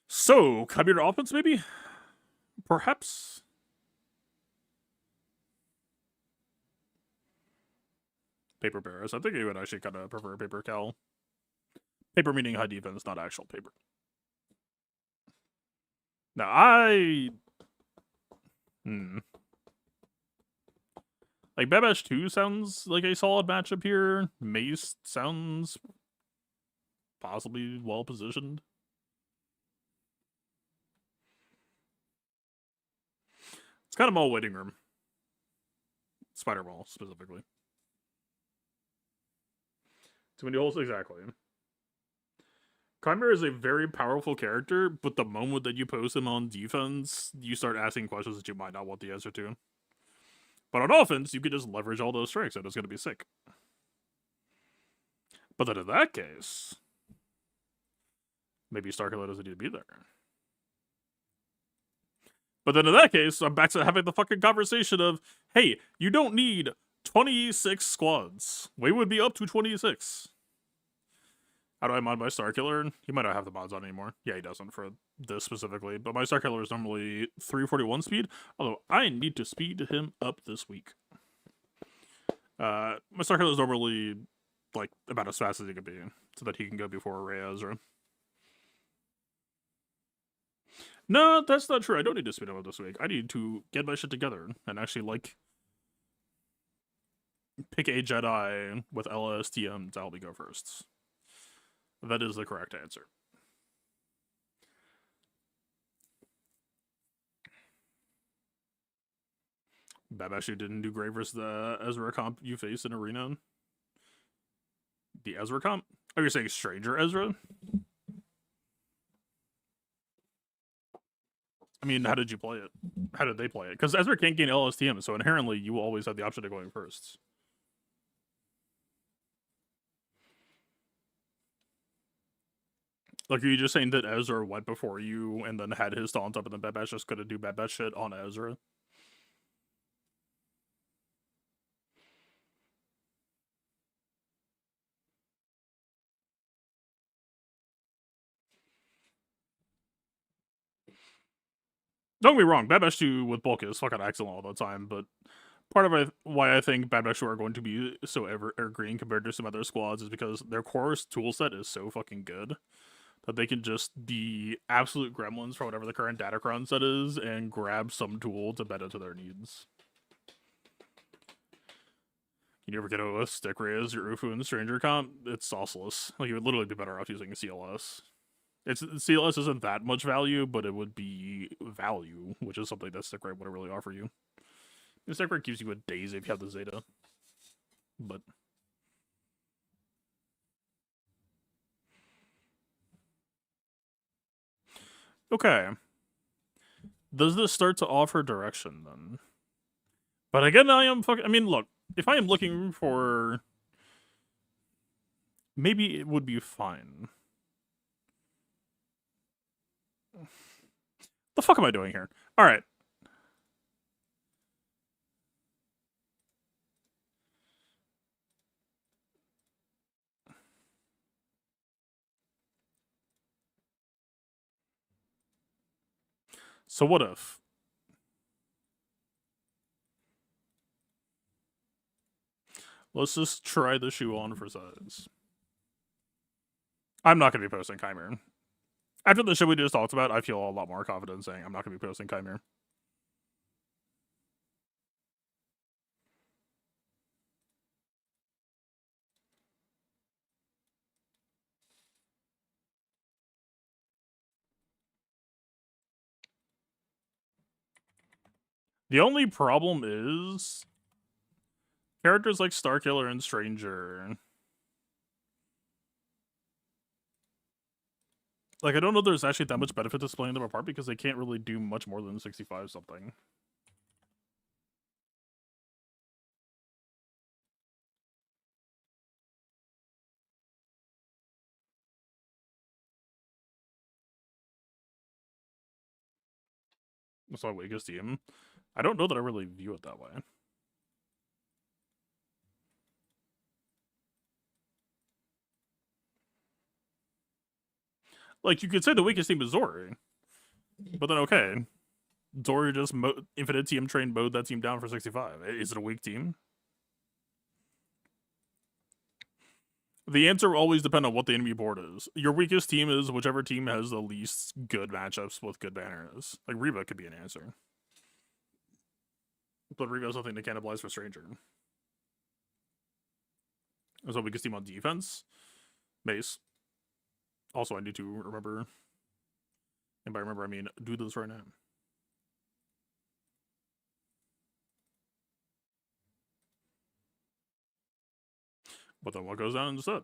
So, computer offense, maybe? Perhaps? Paper Bears. I think you would actually kind of prefer Paper Cal. Paper meaning high defense, not actual paper. Now, Like, Babash 2 sounds like a solid matchup here. Mace sounds possibly well positioned. It's kind of mall waiting room. Spider Mall, specifically. Too many holes, exactly. Chimera is a very powerful character, but the moment that you post him on defense, you start asking questions that you might not want the answer to. But on offense, you can just leverage all those strengths, and it's going to be sick. But then in that case, maybe Starkiller doesn't need to be there. But then in that case, I'm back to having the fucking conversation of, hey, you don't need 26 squads. We would be up to 26. How do I mod my Starkiller? He might not have the mods on anymore. Yeah, he doesn't for this specifically. But my Starkiller is normally 341 speed, although I need to speed him up this week. My Starkiller is normally like about as fast as he can be, so that he can go before Ray Ezra. No, that's not true. I don't need to speed him up this week. I need to get my shit together and actually like pick a Jedi with LSTM to help me go first. That is the correct answer. Babashu didn't do great versus the Ezra comp you faced in Arena. The Ezra comp? Oh, you're saying Stranger Ezra? I mean, how did you play it? How did they play it? Because Ezra can't gain LSTM, so inherently you always have the option of going first. Like, are you just saying that Ezra went before you and then had his taunt up and then Babash just couldn't do Babash shit on Ezra? Don't get me wrong, Babash 2 with bulk is fucking excellent all the time, but part of why I think Babash 2 are going to be so evergreen compared to some other squads is because their core toolset is so fucking good that they can just be absolute gremlins for whatever the current Datacron set is and grab some tool to bend into their needs. You ever get a stick raise your Ufu and Stranger comp? It's sauceless. Like, you would literally be better off using a CLS. CLS isn't that much value, but it would be value, which is something that stick rate would really offer you. The stick rate gives you a daze if you have the Zeta. But okay. Does this start to offer direction then? But again, I mean, look, if I am looking for, maybe it would be fine. The fuck am I doing here? All right. So what if? Let's just try the shoe on for size. I'm not going to be posting Chimera. After the show we just talked about, I feel a lot more confident saying I'm not going to be posting Chimera. The only problem is characters like Starkiller and Stranger Like, I don't know there's actually that much benefit to splitting them apart because they can't really do much more than 65 something. That's my weakest team. I don't know that I really view it that way. Like, you could say the weakest team is Zori, but then okay, Zori just infinite TM train mowed that team down for 65. Is it a weak team? The answer will always depend on what the enemy board is. Your weakest team is whichever team has the least good matchups with good banners. Like, Reba could be an answer. But Reba has nothing to cannibalize for Stranger. So weakest team on defense? Mace. Also, I need to remember, and by remember I mean do this right now. But then what goes down instead?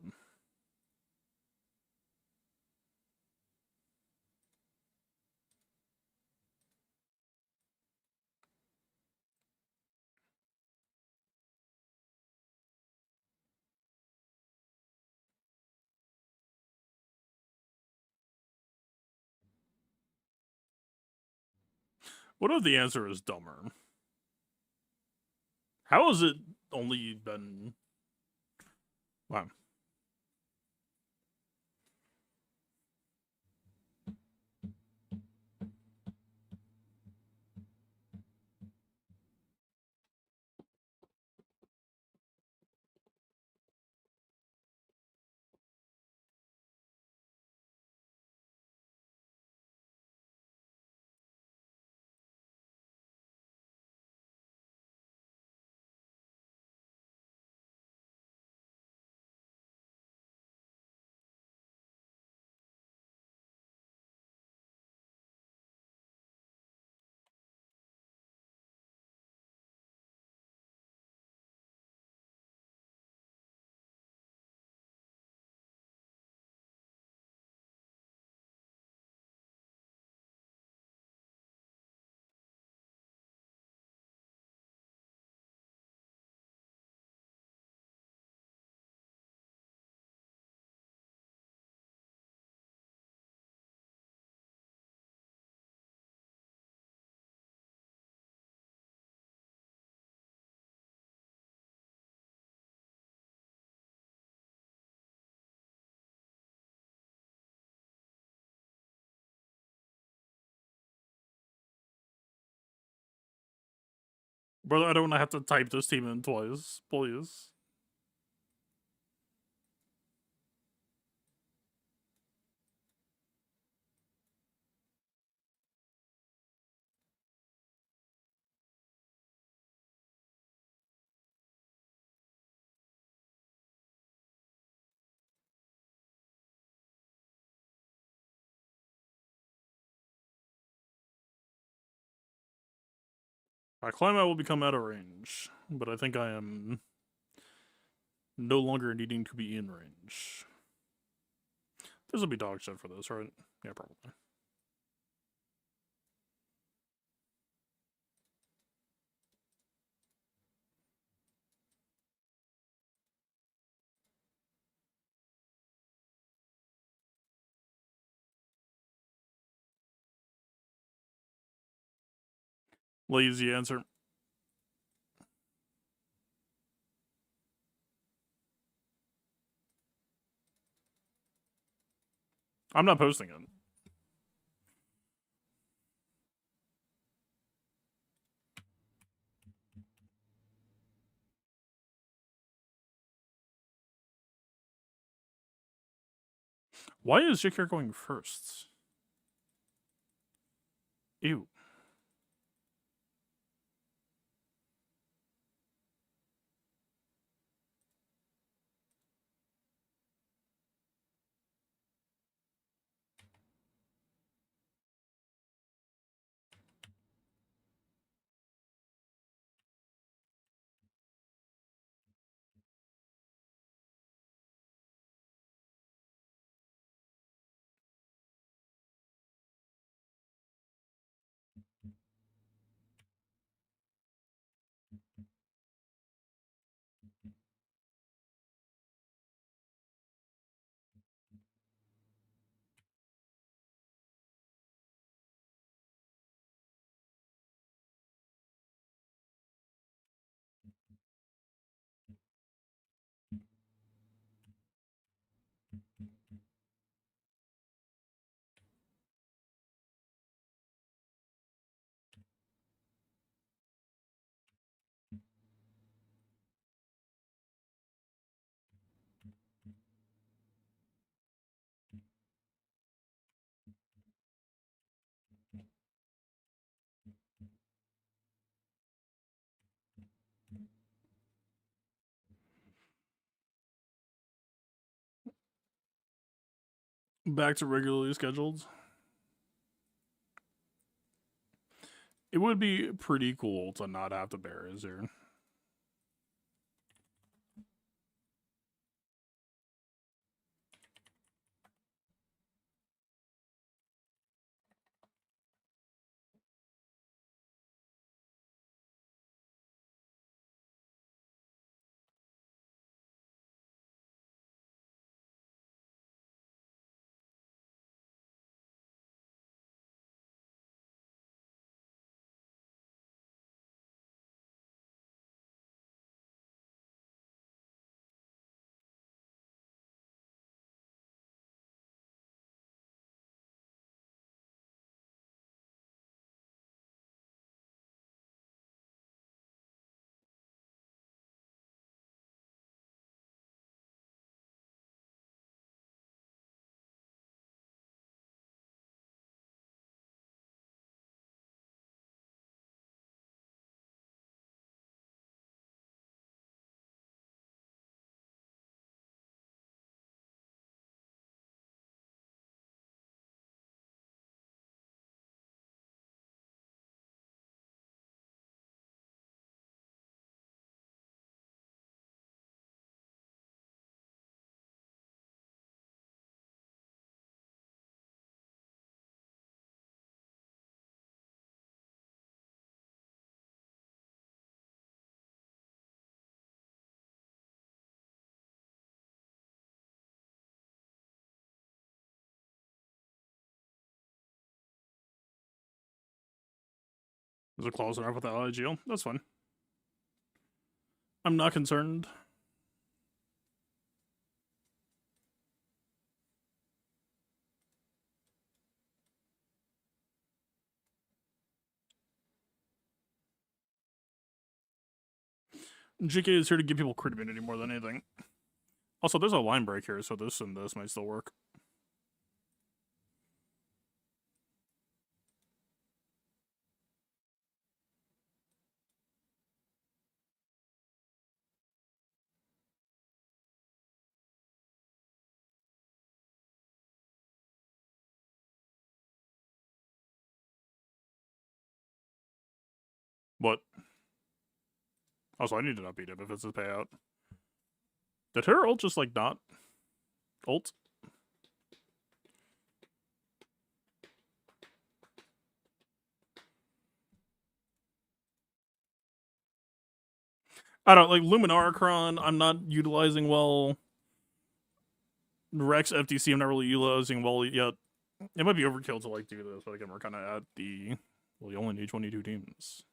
What if the answer is dumber? How has it only been... Wow. Brother, I don't have to type this team in twice, please. I claim I will become out of range, but I think I am no longer needing to be in range. This will be dog shit for this, right? Yeah, probably. Lazy answer. I'm not posting it. Why is Jakir going first? Ew. Back to regularly scheduled. It would be pretty cool to not have to bear here. Is it close enough with the LIGL? That's fine. I'm not concerned. GK is here to give people crit immunity more than anything. Also, there's a line break here, so this and this might still work. What? Also, I need to not beat him if it's a payout. Did her ult just, like, not ult? I don't, like, Luminarchron, I'm not utilizing well. Rex FTC, I'm not really utilizing well yet. It might be overkill to, like, do this, but again, we're kind of at the... Well, you only need 22 teams.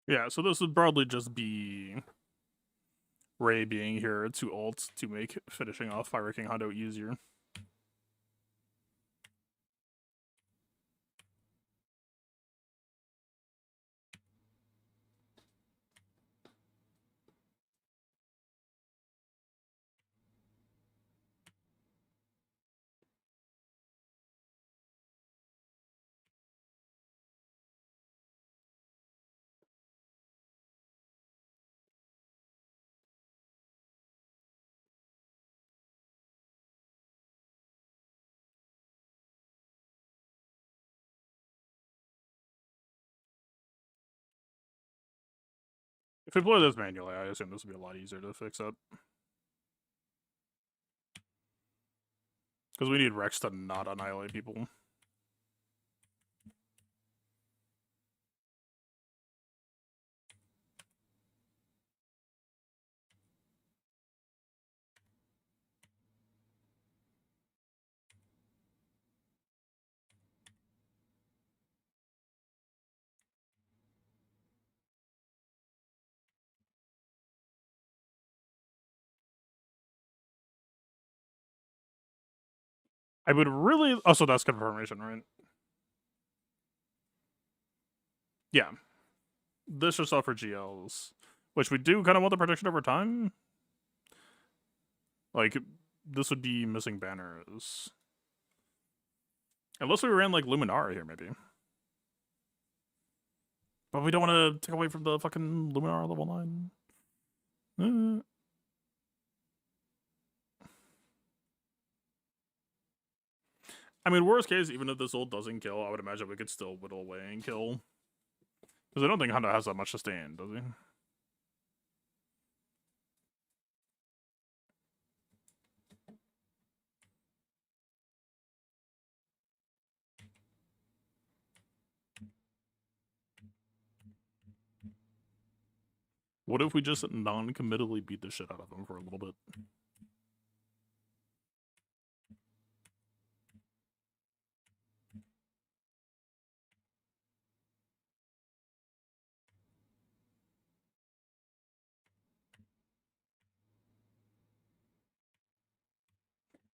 Yeah, so this would broadly just be Ray being here to ult to make finishing off Fire King Hondo easier. If we play this manually, I assume this would be a lot easier to fix up. Because we need Rex to not annihilate people. I would really... Oh, so that's confirmation, right? Yeah. This is all for GLs. Which we do kind of want the protection over time. Like, this would be missing banners. Unless we ran, like, Luminara here, maybe. But we don't want to take away from the fucking Luminara level 9. I mean, worst case, even if this ult doesn't kill, I would imagine we could still whittle away and kill. Because I don't think Hunter has that much to stand, does he? What if we just non-committally beat the shit out of him for a little bit?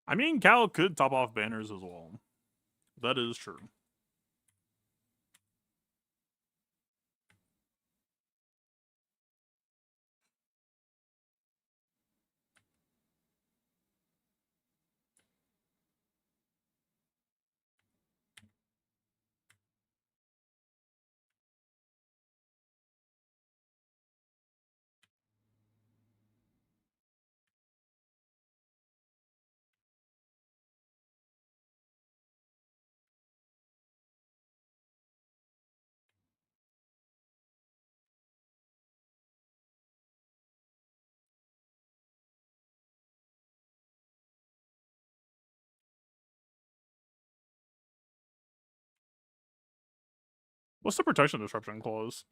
I mean, Cal could top off banners as well. That is true. What's the protection disruption clause?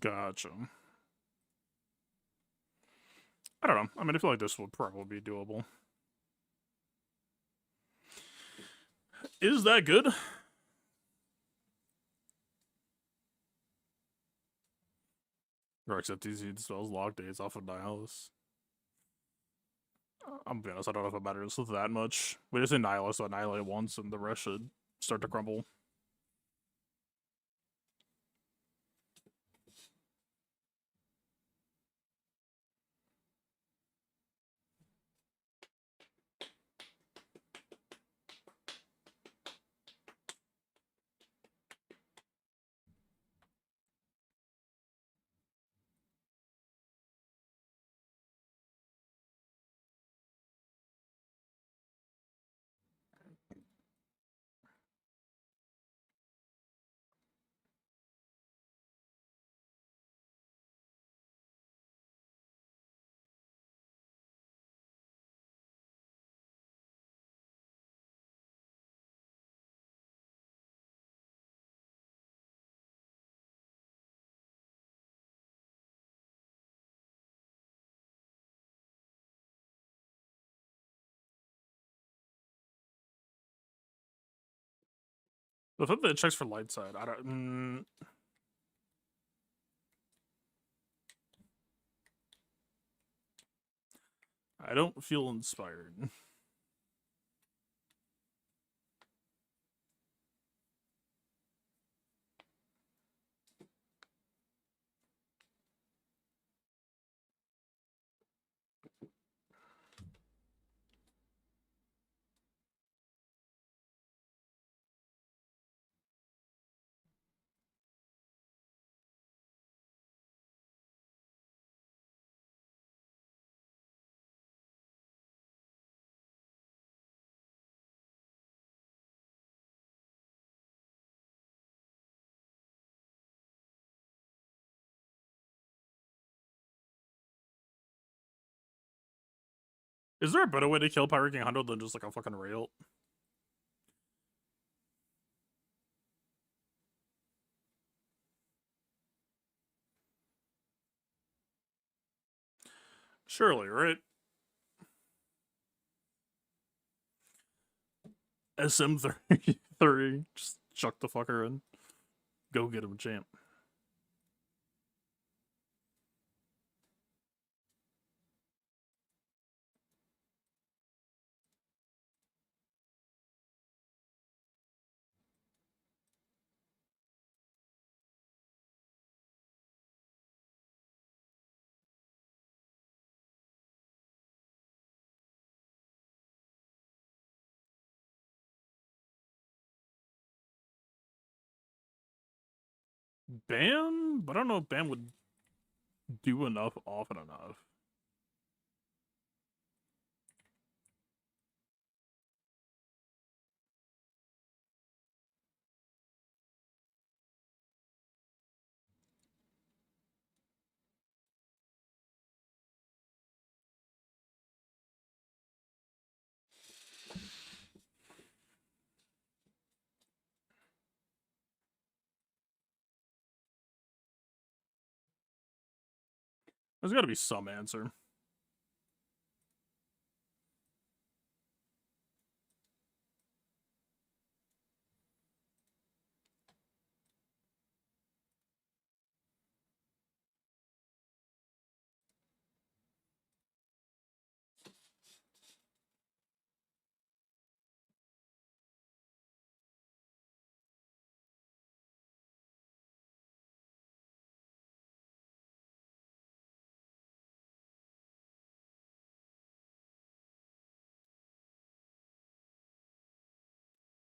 Gotcha. I don't know. I mean, I feel like this would probably be doable. Is that good? Or except these spells log days off of Nihilus. I'm gonna be honest, I don't know if it matters that much. We just Nihilus, so annihilate once, and the rest should start to crumble. The fact that it checks for light side, I don't. I don't feel inspired. Is there a better way to kill Pirate King Hundo than just like a fucking rail? Surely, right? SM33. Just chuck the fucker in. Go get him, champ. Bam? But I don't know if Bam would do enough often enough. There's gotta be some answer.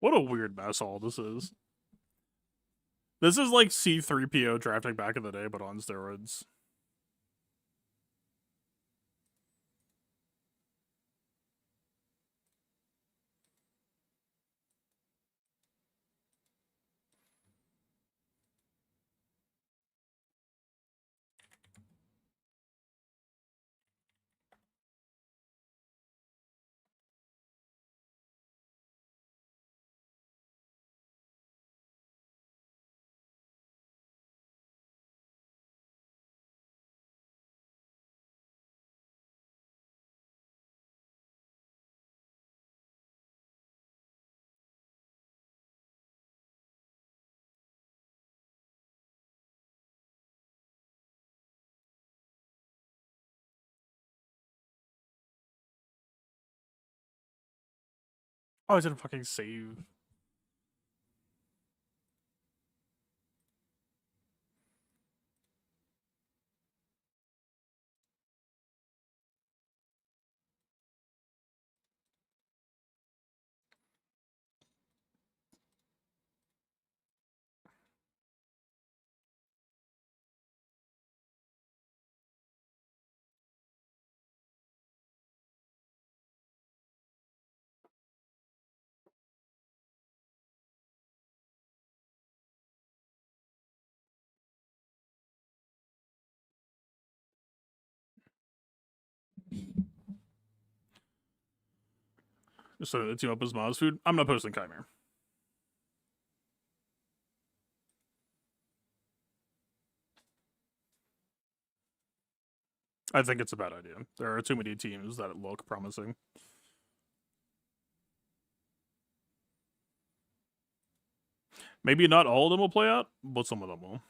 What a weird mess all this is. This is like C3PO drafting back in the day, but on steroids. Oh, I didn't fucking save. Just so to team up as Maz food. I'm not posting Chimera. I think it's a bad idea. There are too many teams that look promising. Maybe not all of them will play out, but some of them will.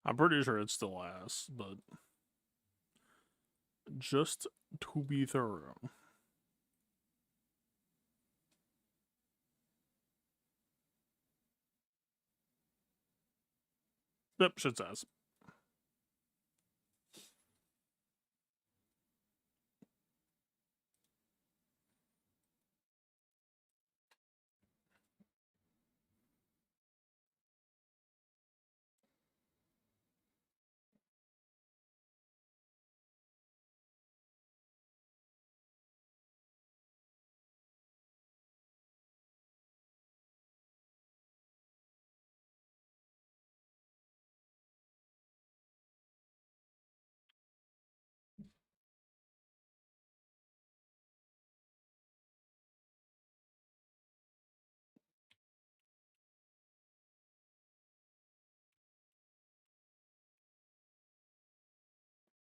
I'm pretty sure it's still ass, but just to be thorough. Yep, shit's ass.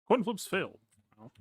Coin flips failed. Wow.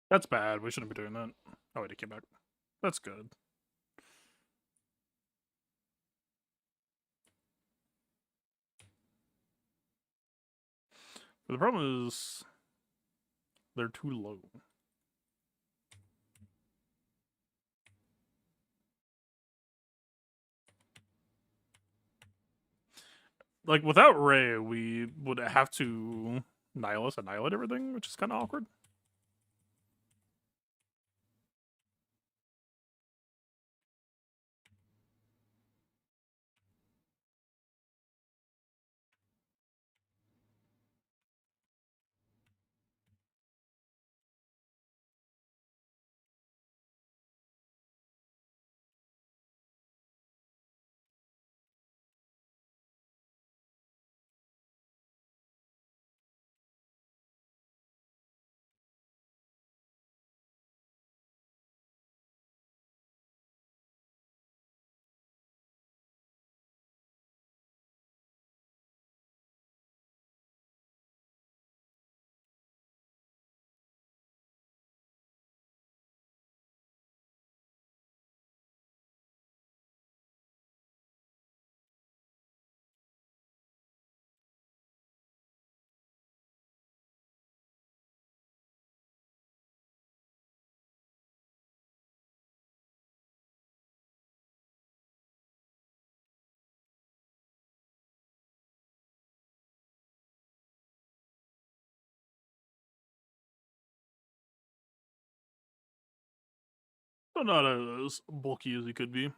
That's bad. We shouldn't be doing that. Oh, wait, it came back. That's good. But the problem is they're too low. Like, without Ray, we would have to annihilate everything, which is kind of awkward. But not as bulky as he could be.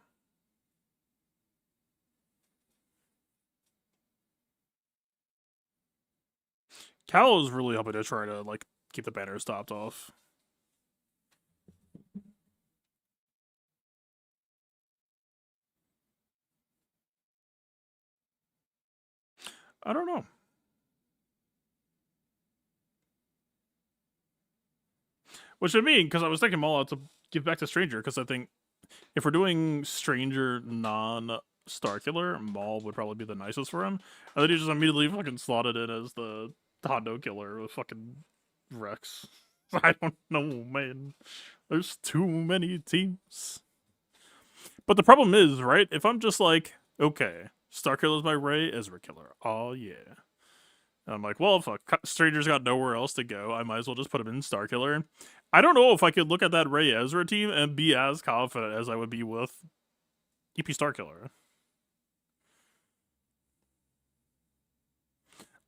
Cal is really helping to try to, like, keep the banner stopped off. I don't know. Which I mean, because I was thinking Maul out to give back to Stranger, because I think if we're doing Stranger non-Star Killer, Maul would probably be the nicest for him. And then he just immediately fucking slotted in as the Hondo Killer with fucking Rex. I don't know, man. There's too many teams. But the problem is, right, if I'm just like, okay, Star Killer's my Ray, Ezra Killer. Oh, yeah. And I'm like, well, fuck, Stranger's got nowhere else to go. I might as well just put him in Star Killer. I don't know if I could look at that Ray Ezra team and be as confident as I would be with EP Star Killer.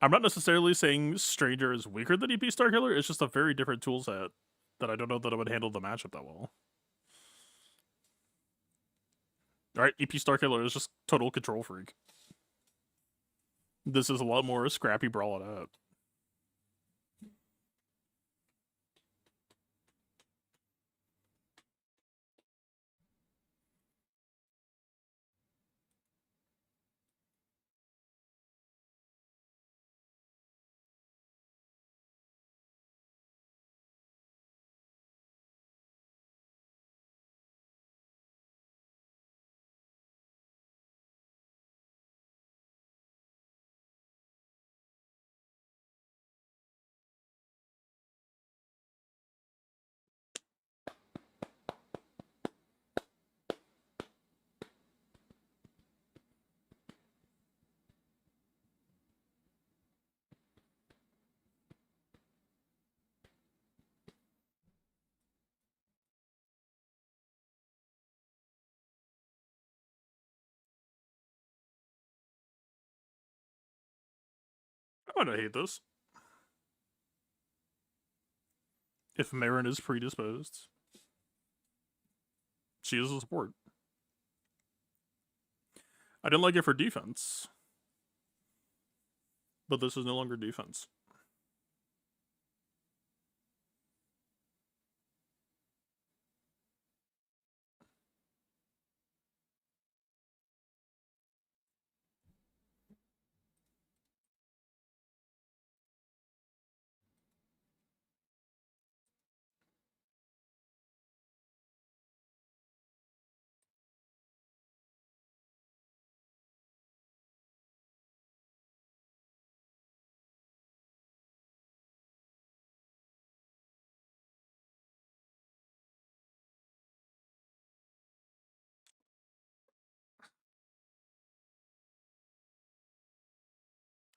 I'm not necessarily saying Stranger is weaker than EP Star Killer. It's just a very different tool set that I don't know that I would handle the matchup that well. Alright, EP Star Killer is just total control freak. This is a lot more scrappy brawl it out. I might hate this. If Marin is predisposed, she is a support. I didn't like it for defense, but this is no longer defense.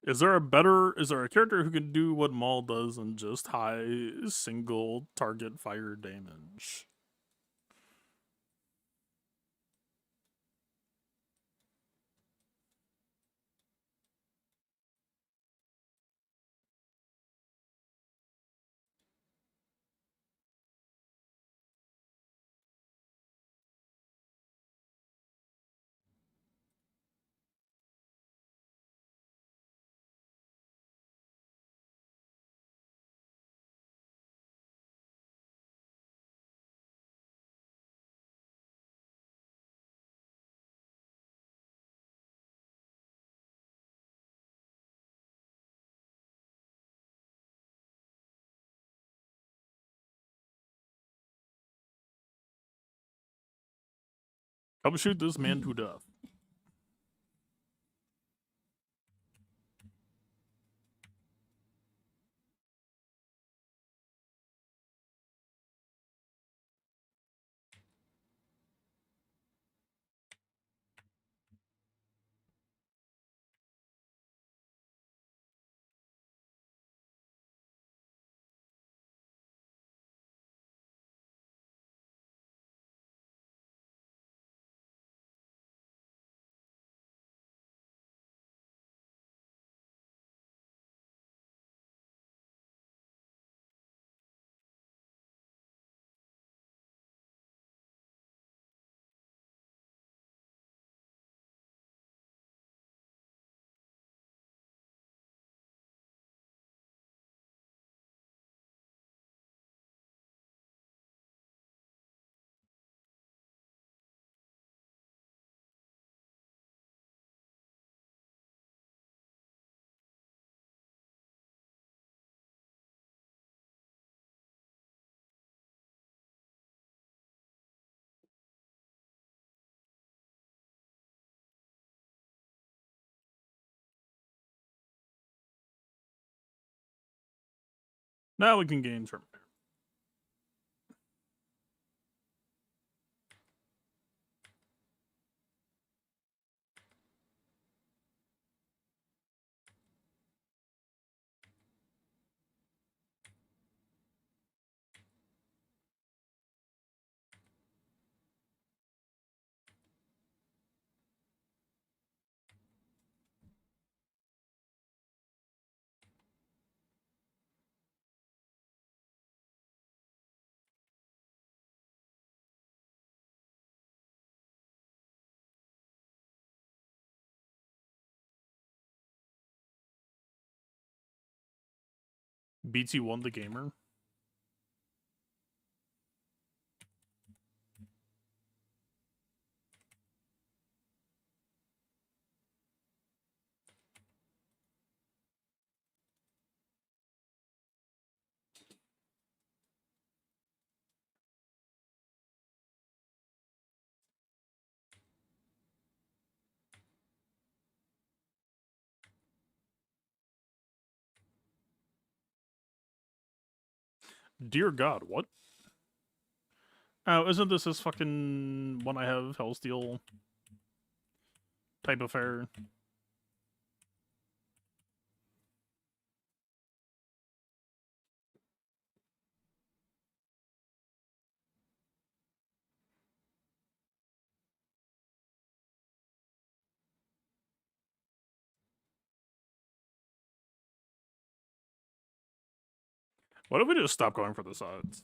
Is there a character who can do what Maul does and just high single target fire damage? Come shoot this man to death. Now we can gain Terminator. BT1 the gamer. Dear God, what? Oh, isn't this fucking one I have Hellsteel type affair? What if we just stop going for the sides?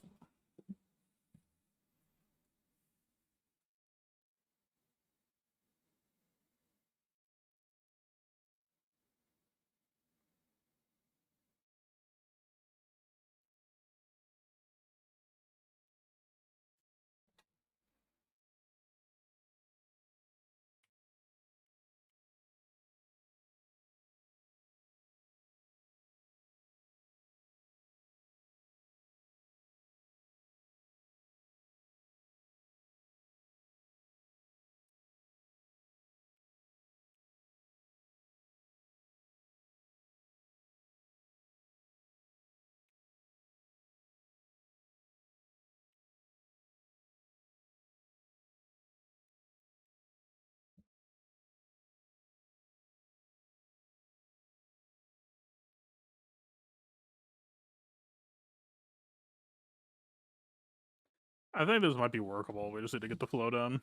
I think this might be workable. We just need to get the flow down.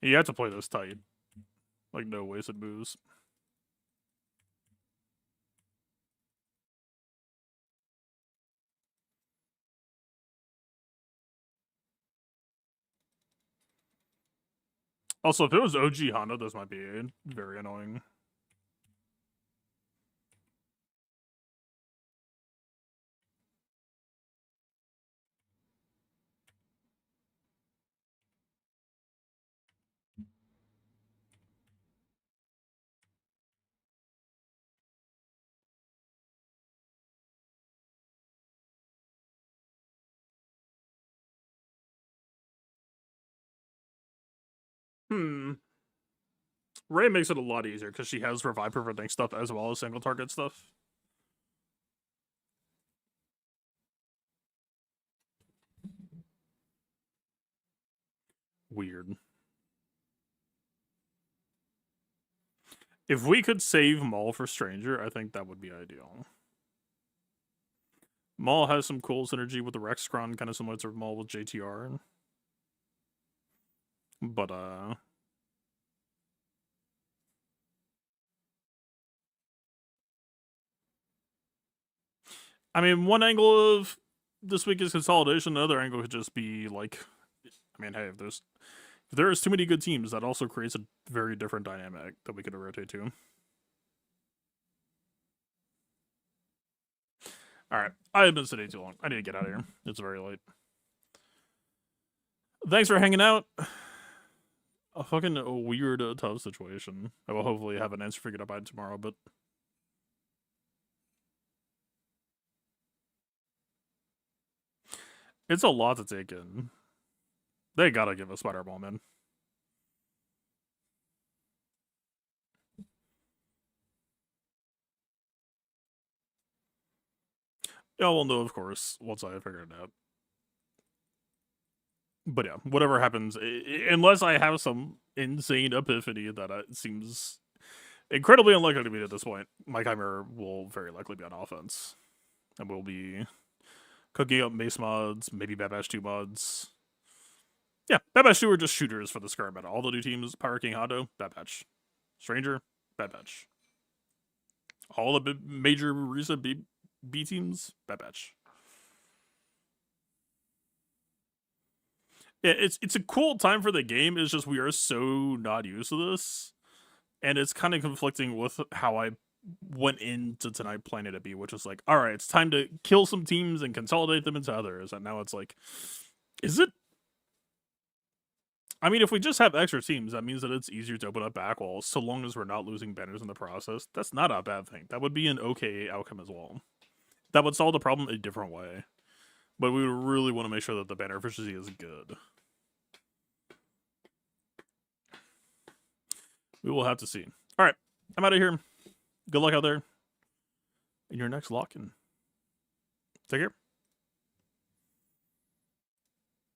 You have to play this tight. Like, no wasted moves. Also, if it was OG Honda, this might be very annoying. Ray makes it a lot easier because she has revive preventing stuff as well as single target stuff. Weird. If we could save Maul for Stranger, I think that would be ideal. Maul has some cool synergy with the Rexcron, kind of similar to Maul with JTR. But, I mean, one angle of this week is consolidation, the other angle could just be, like, I mean, hey, if there is too many good teams, that also creates a very different dynamic that we could rotate to. Alright, I have been sitting too long. I need to get out of here. It's very late. Thanks for hanging out. A fucking weird, tough situation. I will hopefully have an answer figured out by tomorrow, but... It's a lot to take in. They gotta give us Spider-Ball, man. Yeah, we'll know, of course, once I figure it out. But yeah, whatever happens, unless I have some insane epiphany that seems incredibly unlikely to me at this point, my Chimera will very likely be on offense. And we'll be cooking up Mace mods, maybe Bad Batch 2 mods. Yeah, Bad Batch 2 are just shooters for the current meta. All the new teams, Power King Hondo, Bad Batch. Stranger, Bad Batch. All the major recent B teams, Bad Batch. Yeah, it's a cool time for the game. It's just we are so not used to this, and it's kind of conflicting with how I went into tonight planning to be, which was like, all right, it's time to kill some teams and consolidate them into others. And now it's like, is it? I mean, if we just have extra teams, that means that it's easier to open up back walls, so long as we're not losing banners in the process. That's not a bad thing. That would be an okay outcome as well. That would solve the problem a different way. But we would really want to make sure that the banner efficiency is good. We will have to see. All right, I'm out of here. Good luck out there in your next lock-in. Take care.